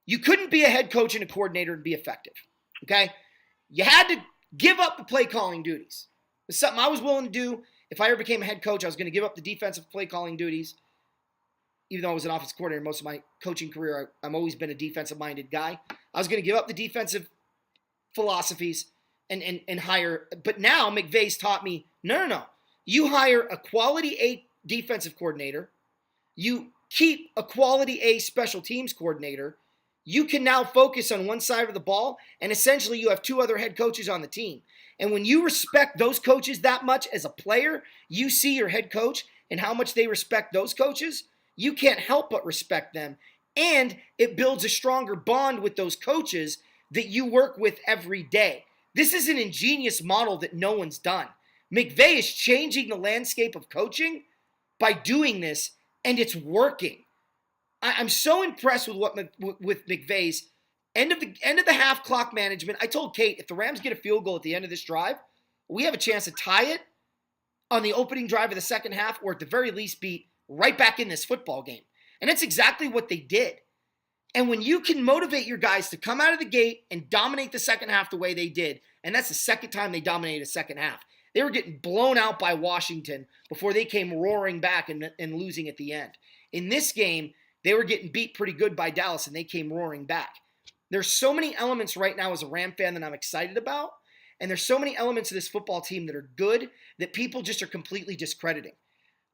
You couldn't be a head coach and a coordinator and be effective. Okay? You had to give up the play calling duties. It's something I was willing to do. If I ever became a head coach, I was going to give up the defensive play calling duties. Even though I was an offensive coordinator most of my coaching career, I've always been a defensive-minded guy. I was going to give up the defensive philosophies and hire. But now McVay's taught me, no. You hire a quality A defensive coordinator. You keep a quality A special teams coordinator. You can now focus on one side of the ball, and essentially you have 2 other head coaches on the team. And when you respect those coaches that much as a player, you see your head coach and how much they respect those coaches, you can't help but respect them. And it builds a stronger bond with those coaches that you work with every day. This is an ingenious model that no one's done. McVay is changing the landscape of coaching by doing this, and it's working. I'm so impressed with McVay's end of the half clock management. I told Kate, if the Rams get a field goal at the end of this drive, we have a chance to tie it on the opening drive of the second half, or at the very least be right back in this football game. And that's exactly what they did. And when you can motivate your guys to come out of the gate and dominate the second half the way they did, and that's the second time they dominated a second half. They were getting blown out by Washington before they came roaring back and losing at the end. In this game, they were getting beat pretty good by Dallas, and they came roaring back. There's so many elements right now as a Ram fan that I'm excited about, and there's so many elements of this football team that are good that people just are completely discrediting.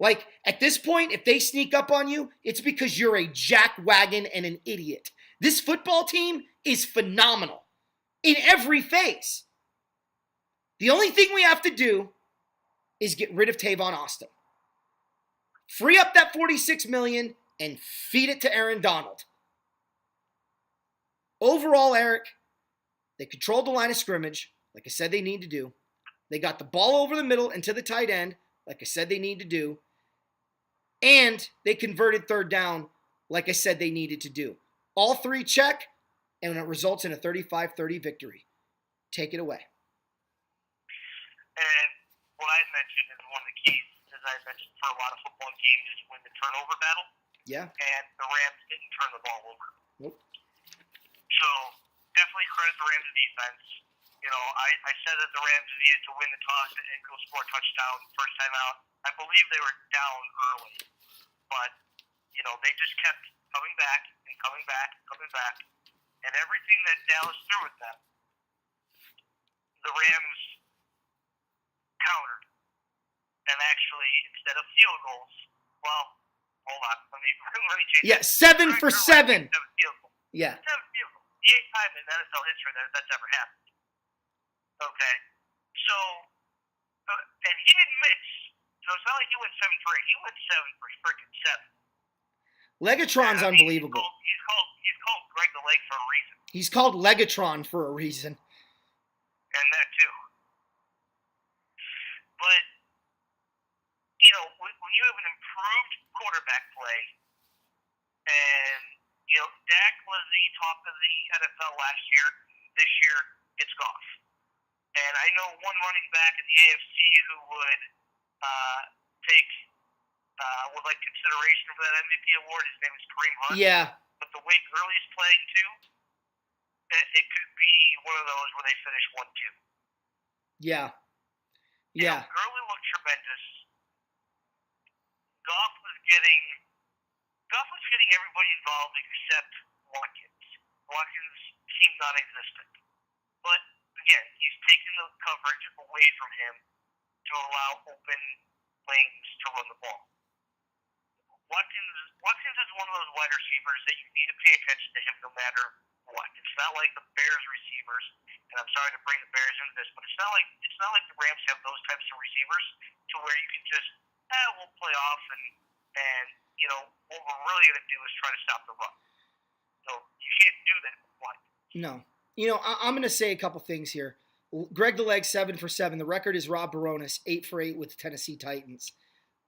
Like, at this point, if they sneak up on you, it's because you're a jackwagon and an idiot. This football team is phenomenal in every phase. The only thing we have to do is get rid of Tavon Austin. Free up that $46 million and feed it to Aaron Donald. Overall, Eric, they controlled the line of scrimmage, like I said they need to do. They got the ball over the middle and to the tight end, like I said they need to do. And they converted third down, like I said they needed to do. All three check, and it results in a 35-30 victory. Take it away. And what I mentioned is one of the keys, as I mentioned, for a lot of football games is win the turnover battle. Yeah. And the Rams didn't turn the ball over. Nope. So definitely credit the Rams defense. You know, I said that the Rams needed to win the toss and go score a touchdown first time out. I believe they were down early. But, you know, they just kept coming back and coming back and coming back. And everything that Dallas threw at them, the Rams countered. And actually, instead of field goals, well, hold on, let me change. Yeah, 7 for 7. Yeah. 7 field goals. The 8th time in NFL history that's ever happened. Okay, so and he didn't miss. So it's not like he went 7 for 8. He went 7 for freaking 7. Legatron's unbelievable. He's called Greg the Leg for a reason. He's called Legatron for a reason. And that too. But you know, when you have an improved quarterback play, and you know, Dak was the top of the NFL last year. This year, it's Goff. And I know one running back in the AFC who would would like consideration for that MVP award. His name is Kareem Hunt. Yeah. But the way Gurley's playing too, it could be one of those where they finish 1-2. Yeah. You Yeah. know, Gurley looked tremendous. Goff was getting everybody involved except Watkins. Watkins seemed non-existent. But again, he's taking the coverage away from him to allow open lanes to run the ball. Watkins is one of those wide receivers that you need to pay attention to him no matter what. It's not like the Bears receivers, and I'm sorry to bring the Bears into this, but it's not like the Rams have those types of receivers to where you can just we'll play off and you know what we're really going to do is try to stop the run. So you can't do that with Watkins. No. You know, I'm going to say a couple things here. Greg the Leg, 7 for 7. The record is Rob Baronis, 8 for 8 with the Tennessee Titans.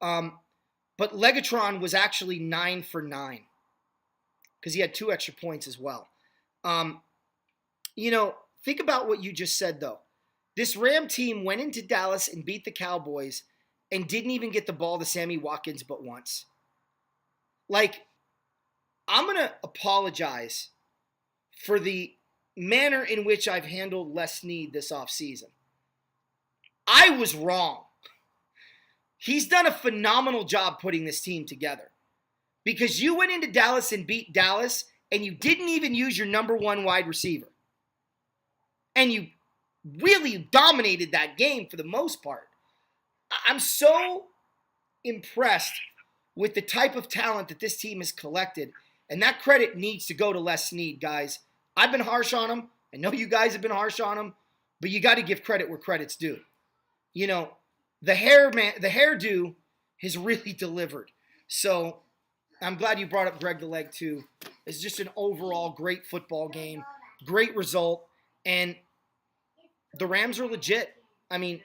But Legatron was actually 9 for 9 because he had 2 extra points as well. You know, think about what you just said, though. This Ram team went into Dallas and beat the Cowboys and didn't even get the ball to Sammy Watkins but once. Like, I'm going to apologize for the manner in which I've handled Les Snead this offseason. I was wrong. He's done a phenomenal job putting this team together. Because you went into Dallas and beat Dallas, and you didn't even use your number 1 wide receiver. And you really dominated that game for the most part. I'm so impressed with the type of talent that this team has collected, and that credit needs to go to Les Snead, guys. I've been harsh on him. I know you guys have been harsh on him, but you got to give credit where credit's due. You know, the hairdo has really delivered. So I'm glad you brought up Greg the Leg too. It's just an overall great football game. great result, and the Rams are legit. I mean,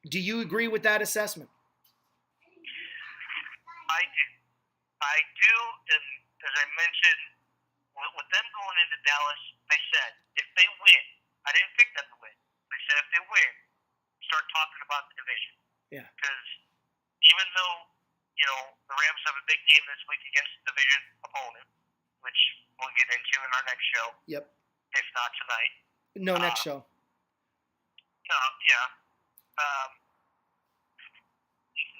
do you agree with that assessment? I do. I do, and as I mentioned, with them going into Dallas, I said, if they win, I didn't pick them to win. I said, if they win, start talking about the division. Yeah. Because even though, the Rams have a big game this week against the division opponent, which we'll get into in our next show. Yep. If not tonight. No, next show. Yeah.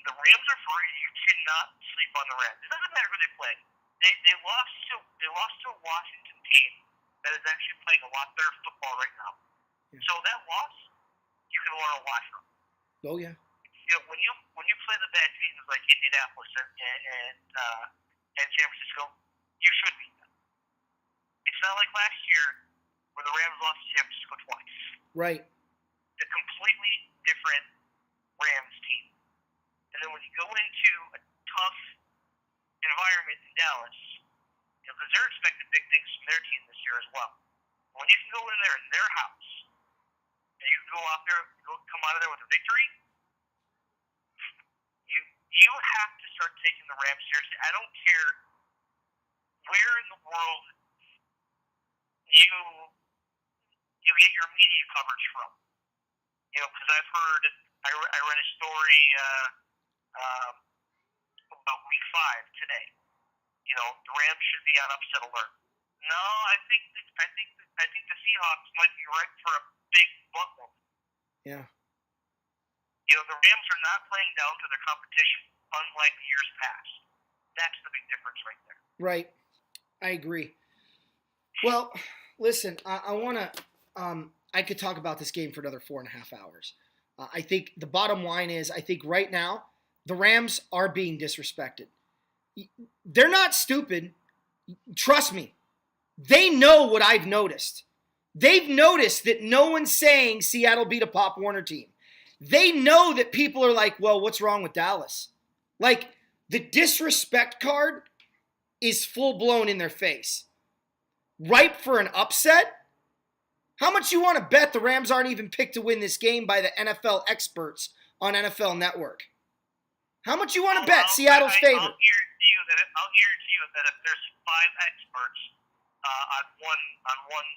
The Rams are free. You cannot sleep on the Rams. It doesn't matter who they play. They lost to a Washington team that is actually playing a lot better football right now. Yeah. So that loss, you can learn a lot from. Oh yeah. When you play the bad teams like Indianapolis and San Francisco, you should beat them. It's not like last year where the Rams lost to San Francisco twice. Right. A completely different Rams team. And then when you go into a tough environment in Dallas, because they're expecting big things from their team this year as well. When you can go in there in their house, and you can come out of there with a victory, you have to start taking the Rams seriously. I don't care where in the world you get your media coverage from. Because I've heard, I read a story about week 5 today. The Rams should be on upset alert. No, I think the Seahawks might be right for a big butt whooping. Yeah. The Rams are not playing down to their competition, unlike years past. That's the big difference right there. Right. I agree. Well, listen, I want to. I could talk about this game for another 4.5 hours. I think the bottom line is, I think right now the Rams are being disrespected. They're not stupid. Trust me. They know what I've noticed. They've noticed that no one's saying Seattle beat a Pop Warner team. They know that people are like, well, what's wrong with Dallas? Like, the disrespect card is full-blown in their face. Ripe for an upset? How much you want to bet the Rams aren't even picked to win this game by the NFL experts on NFL Network? How much you want to bet Seattle's favorite? I'll guarantee you that if there's 5 experts on one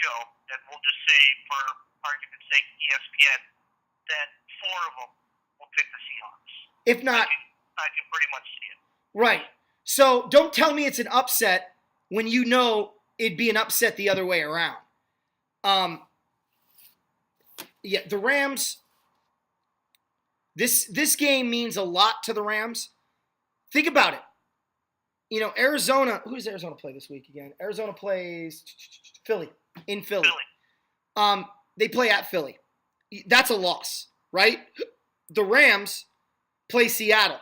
show, and we'll just say for argument's sake ESPN, that 4 of them will pick the Seahawks. If not, I can pretty much see it. Right. So don't tell me it's an upset when you know it'd be an upset the other way around. Yeah, the Rams. This game means a lot to the Rams. Think about it. Arizona. Who does Arizona play this week again? Arizona plays Philly in Philly. They play at Philly. That's a loss, right? The Rams play Seattle.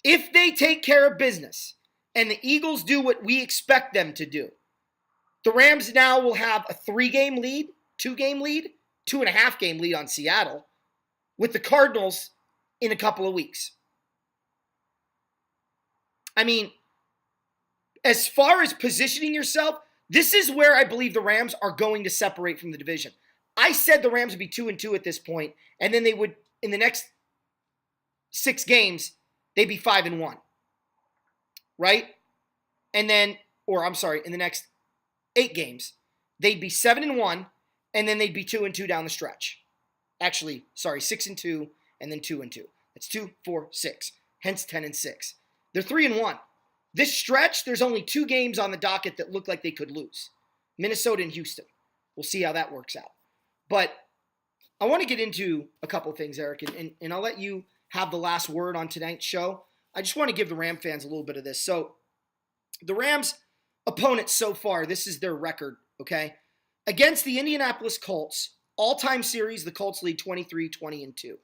If they take care of business and the Eagles do what we expect them to do, the Rams now will have a 3-game lead, 2-game lead, 2.5-game lead on Seattle with the Cardinals in a couple of weeks. I mean, as far as positioning yourself, this is where I believe the Rams are going to separate from the division. I said the Rams would be 2-2 at this point, and then they would, in the next 6 games, they'd be 5-1. Right? And then, in the next 8 games, they'd be 7-1, and then they'd be 2-2 down the stretch. Actually, 6-2, and then 2-2. That's 2, 4, 6. Hence 10-6. They're 3-1. This stretch, there's only 2 games on the docket that look like they could lose. Minnesota and Houston. We'll see how that works out. But I want to get into a couple things, Eric, and I'll let you have the last word on tonight's show. I just want to give the Ram fans a little bit of this. So, the Rams' opponents so far, this is their record, okay? Against the Indianapolis Colts, all-time series, the Colts lead 23-20-2.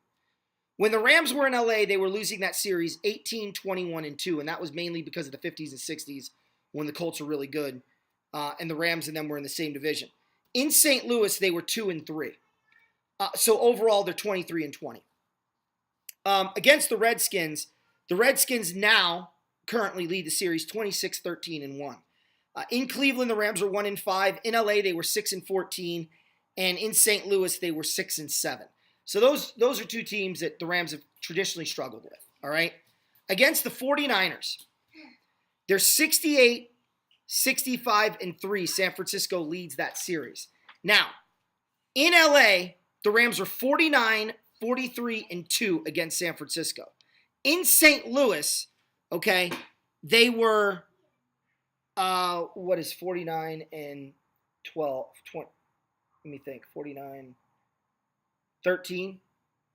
When the Rams were in LA, they were losing that series 18-21-2, and that was mainly because of the 50s and 60s when the Colts were really good, and the Rams and them were in the same division. In St. Louis, they were 2-3. So overall, they're 23-20. Against the Redskins now currently lead the series 26-13-1. In Cleveland, the Rams were 1-5. In LA, they were 6-14, and in St. Louis, they were 6-7. So those are two teams that the Rams have traditionally struggled with. All right, against the 49ers, they're 68, 65-3. San Francisco leads that series. Now, in LA, the Rams are 49, 43-2 against San Francisco. In St. Louis, okay, they were, 49 and 12, 20, let me think, 49, 13,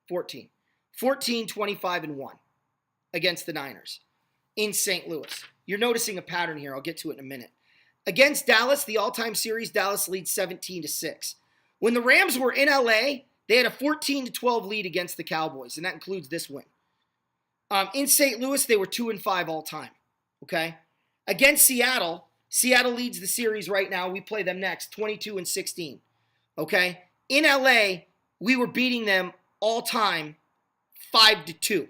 14. 14, 25-1 against the Niners in St. Louis. You're noticing a pattern here. I'll get to it in a minute. Against Dallas, the all-time series, Dallas leads 17-6. When the Rams were in LA, they had a 14-12 lead against the Cowboys, and that includes this win. In St. Louis, they were 2-5 all-time. Okay? Against Seattle, Seattle leads the series right now. We play them next, 22-16. Okay? In LA, we were beating them all-time 5-2.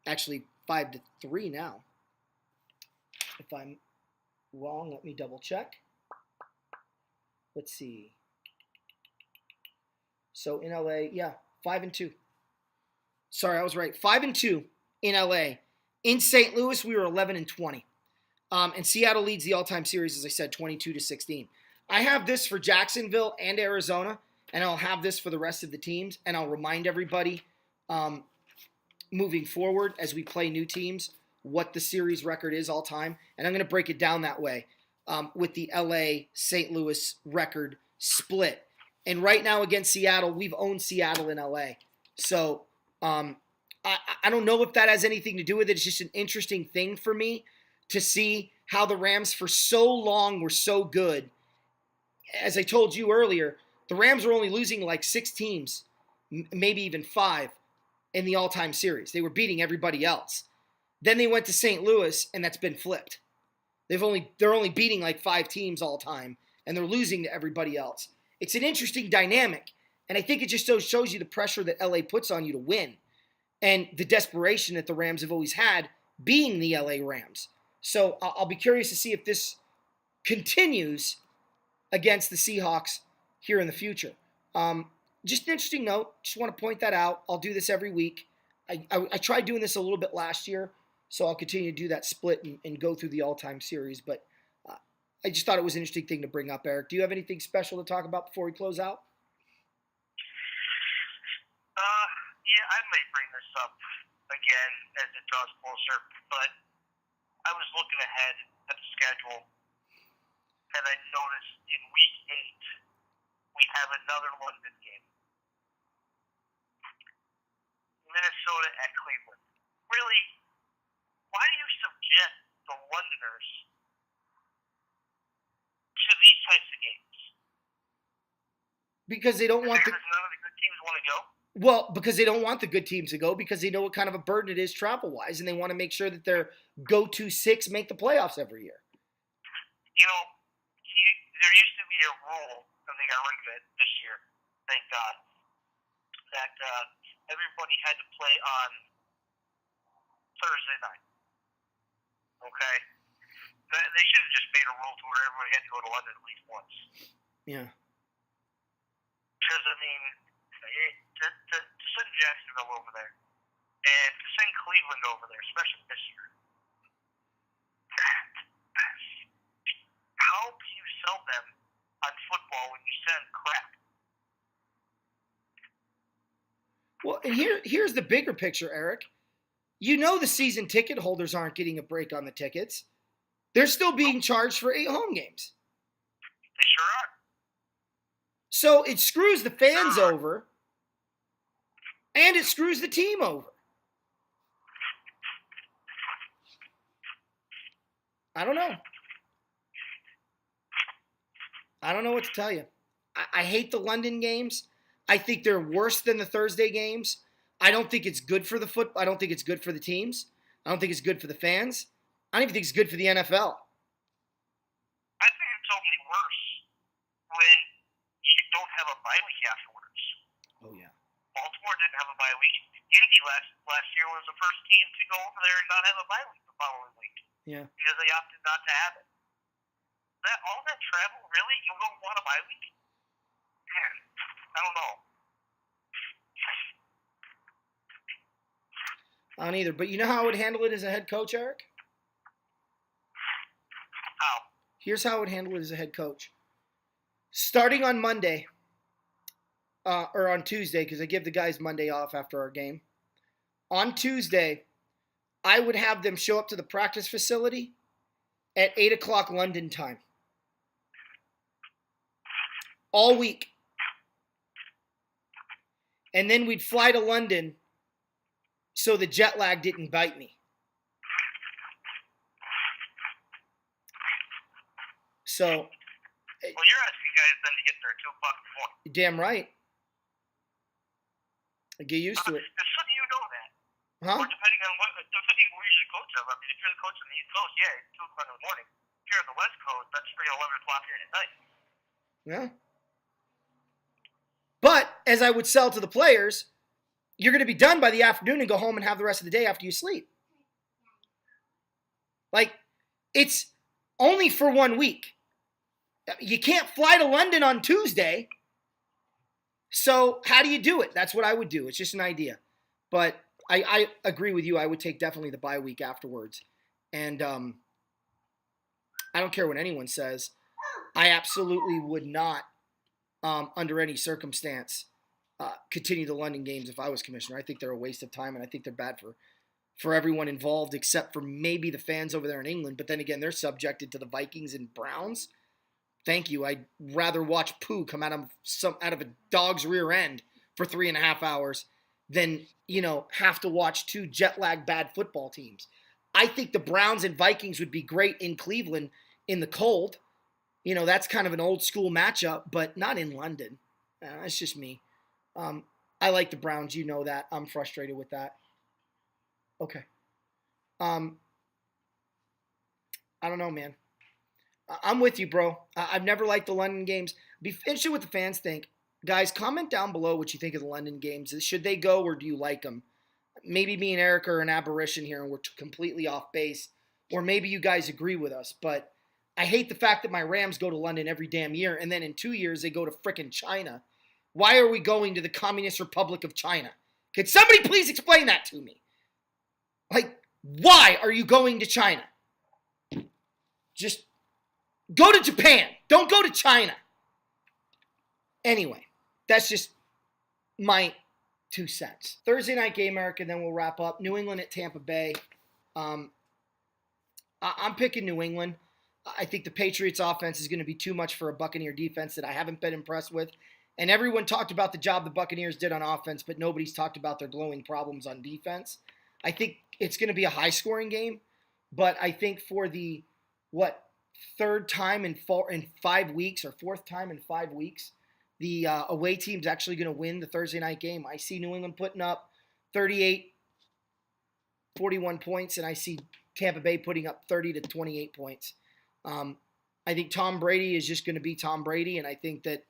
Actually, 5-3 now. If I'm wrong, let me double check. Let's see. So in LA, 5-2. Sorry, I was right. 5-2 in LA. In St. Louis, we were 11-20. And Seattle leads the all-time series, as I said, 22-16. I have this for Jacksonville and Arizona, and I'll have this for the rest of the teams, and I'll remind everybody moving forward as we play new teams what the series record is all time, and I'm going to break it down that way with the LA-St. Louis record split. And right now against Seattle, we've owned Seattle in LA. So I don't know if that has anything to do with it. It's just an interesting thing for me to see how the Rams for so long were so good. As I told you earlier, the Rams were only losing like 6 teams, maybe even 5, in the all-time series. They were beating everybody else. Then they went to St. Louis, and that's been flipped. They're only beating like 5 teams all time, and they're losing to everybody else. It's an interesting dynamic, and I think it just shows you the pressure that LA puts on you to win, and the desperation that the Rams have always had being the LA Rams. So I'll be curious to see if this continues against the Seahawks here in the future. Just an interesting note. Just want to point that out. I'll do this every week. I tried doing this a little bit last year, so I'll continue to do that split and go through the all-time series. But I just thought it was an interesting thing to bring up, Eric. Do you have anything special to talk about before we close out? Yeah, I may bring this up again as it draws closer, but I was looking ahead at the schedule, and I noticed in week 8, we have another London game. Minnesota at Cleveland. Really, why do you subject the Londoners to these types of games? Because they don't want none of the good teams want to go? Well, because they don't want the good teams to go, because they know what kind of a burden it is travel-wise, and they want to make sure that their go-to 6 make the playoffs every year. You know, there used to be a rule, and they got rid of it this year, thank God, that everybody had to play on Thursday night. Okay? They should have just made a rule to where everybody had to go to London at least once. Yeah. Because, I mean, to send Jacksonville over there, and to send Cleveland over there, especially this year, how do you sell them on football when you send crap? Well, and here's the bigger picture, Eric. You know the season ticket holders aren't getting a break on the tickets. They're still being charged for 8 home games. They sure are. So it screws the fans over, and it screws the team over. I don't know. I don't know what to tell you. I hate the London games. I think they're worse than the Thursday games. I don't think it's good for the football. I don't think it's good for the teams. I don't think it's good for the fans. I don't even think it's good for the NFL. I think it's only worse when you don't have a bye week afterwards. Oh, yeah. Baltimore didn't have a bye week. Indy last year was the first team to go over there and not have a bye week the following week. Yeah. because they opted not to have it. All that travel, really? You don't want a bye week? Man, I don't know. I don't either. But you know how I would handle it as a head coach, Eric? How? Here's how I would handle it as a head coach. Starting on Monday, or on Tuesday, because I give the guys Monday off after our game. On Tuesday, I would have them show up to the practice facility at 8 o'clock London time. All week. And then we'd fly to London so the jet lag didn't bite me. So, Well, you're asking guys then to get there at 2 o'clock in the morning. you're damn right. I get used to it. So do you know that? Huh? Or depending on where you're the coach of. I mean, if you're the coach on the East Coast, yeah, it's 2 o'clock in the morning. If you're on the West Coast, that's 11 o'clock at night. Yeah. But as I would sell to the players, you're going to be done by the afternoon and go home and have the rest of the day after you sleep. Like, it's only for 1 week. You can't fly to London on Tuesday. So how do you do it? That's what I would do. It's just an idea. But I agree with you. I would take definitely the bye week afterwards. And I don't care what anyone says. I absolutely would not, under any circumstance, continue the London games if I was commissioner. I think they're a waste of time, and I think they're bad for everyone involved except for maybe the fans over there in England. But then again, they're subjected to the Vikings and Browns. Thank you. I'd rather watch poo come out of a dog's rear end for 3.5 hours than, have to watch two jet-lag bad football teams. I think the Browns and Vikings would be great in Cleveland in the cold. That's kind of an old school matchup, but not in London. That's just me. I like the Browns. You know that. I'm frustrated with that. Okay. I don't know, man. I'm with you, bro. I've never liked the London games. Be interested what the fans think. Guys, comment down below what you think of the London games. Should they go or do you like them? Maybe me and Eric are an aberration here and we're completely off base. Or maybe you guys agree with us. But I hate the fact that my Rams go to London every damn year and then in 2 years they go to frickin' China. Why are we going to the Communist Republic of China? Could somebody please explain that to me? Like, why are you going to China? Just go to Japan. Don't go to China. Anyway, that's just my 2 cents. Thursday night game, Eric, and then we'll wrap up. New England at Tampa Bay. I'm picking New England. I think the Patriots offense is going to be too much for a Buccaneer defense that I haven't been impressed with. And everyone talked about the job the Buccaneers did on offense, but nobody's talked about their glowing problems on defense. I think it's going to be a high-scoring game, but I think for the, third time in 5 weeks or fourth time in 5 weeks, the away team's actually going to win the Thursday night game. I see New England putting up 38, 41 points, and I see Tampa Bay putting up 30 to 28 points. I think Tom Brady is just going to be Tom Brady, and I think that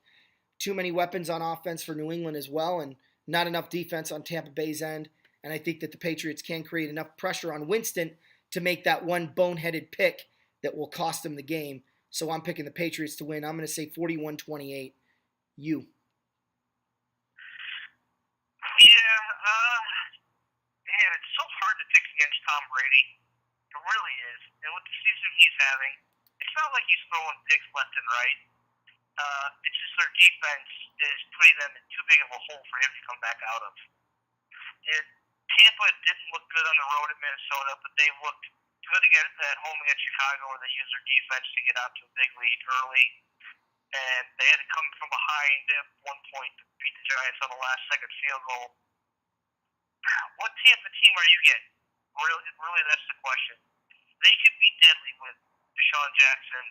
too many weapons on offense for New England as well, and not enough defense on Tampa Bay's end. And I think that the Patriots can create enough pressure on Winston to make that one boneheaded pick that will cost them the game. So I'm picking the Patriots to win. I'm going to say 41-28. You. Yeah, man, it's so hard to pick against Tom Brady. It really is. And with the season he's having, it's not like he's throwing picks left and right. It's just their defense is putting them in too big of a hole for him to come back out of. Tampa didn't look good on the road at Minnesota, but they looked good at home against Chicago, where they used their defense to get out to a big lead early. And they had to come from behind at one point to beat the Giants on the last second field goal. What Tampa team are you getting? Really, that's the question. They could be deadly with Deshaun Jackson,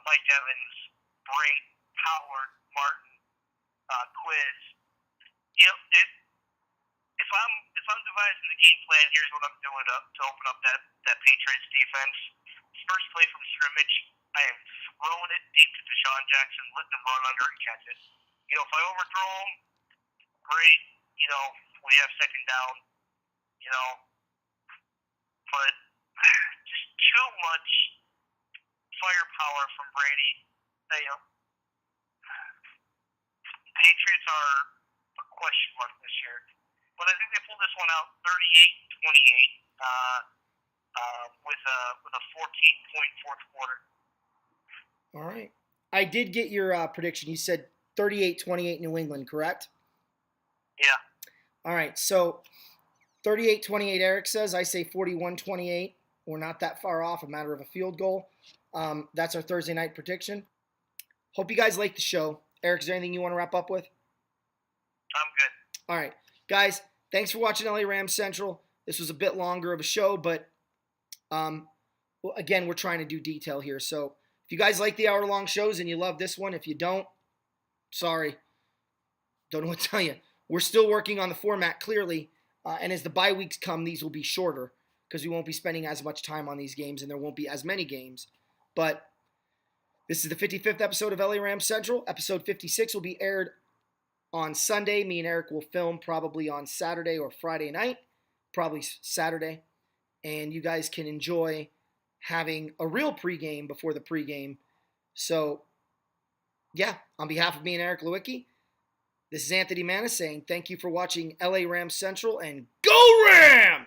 Mike Evans, Bray, Howard, Martin, Quiz. If I'm devising the game plan, here's what I'm doing to open up that Patriots defense. First play from scrimmage, I am throwing it deep to Deshaun Jackson, letting him run under and catch it. If I overthrow him, great. We have second down. But too much firepower from Brady. Patriots are a question mark this year. But I think they pulled this one out 38-28 with a 14-point fourth quarter. All right. I did get your prediction. You said 38-28 New England, correct? Yeah. All right. So 38-28 Eric says. I say 41-28. We're not that far off, a matter of a field goal. That's our Thursday night prediction. Hope you guys like the show. Eric, is there anything you want to wrap up with? I'm good. All right. Guys, thanks for watching LA Rams Central. This was a bit longer of a show, but again, we're trying to do detail here. So if you guys like the hour-long shows and you love this one, if you don't, sorry. Don't know what to tell you. We're still working on the format clearly, and as the bye weeks come, these will be shorter because we won't be spending as much time on these games and there won't be as many games. But this is the 55th episode of LA Rams Central. Episode 56 will be aired on Sunday. Me and Eric will film probably on Saturday or Friday night, probably Saturday. And you guys can enjoy having a real pregame before the pregame. So, yeah, on behalf of me and Eric Lewicki, this is Anthony Manis saying thank you for watching LA Rams Central and go Rams!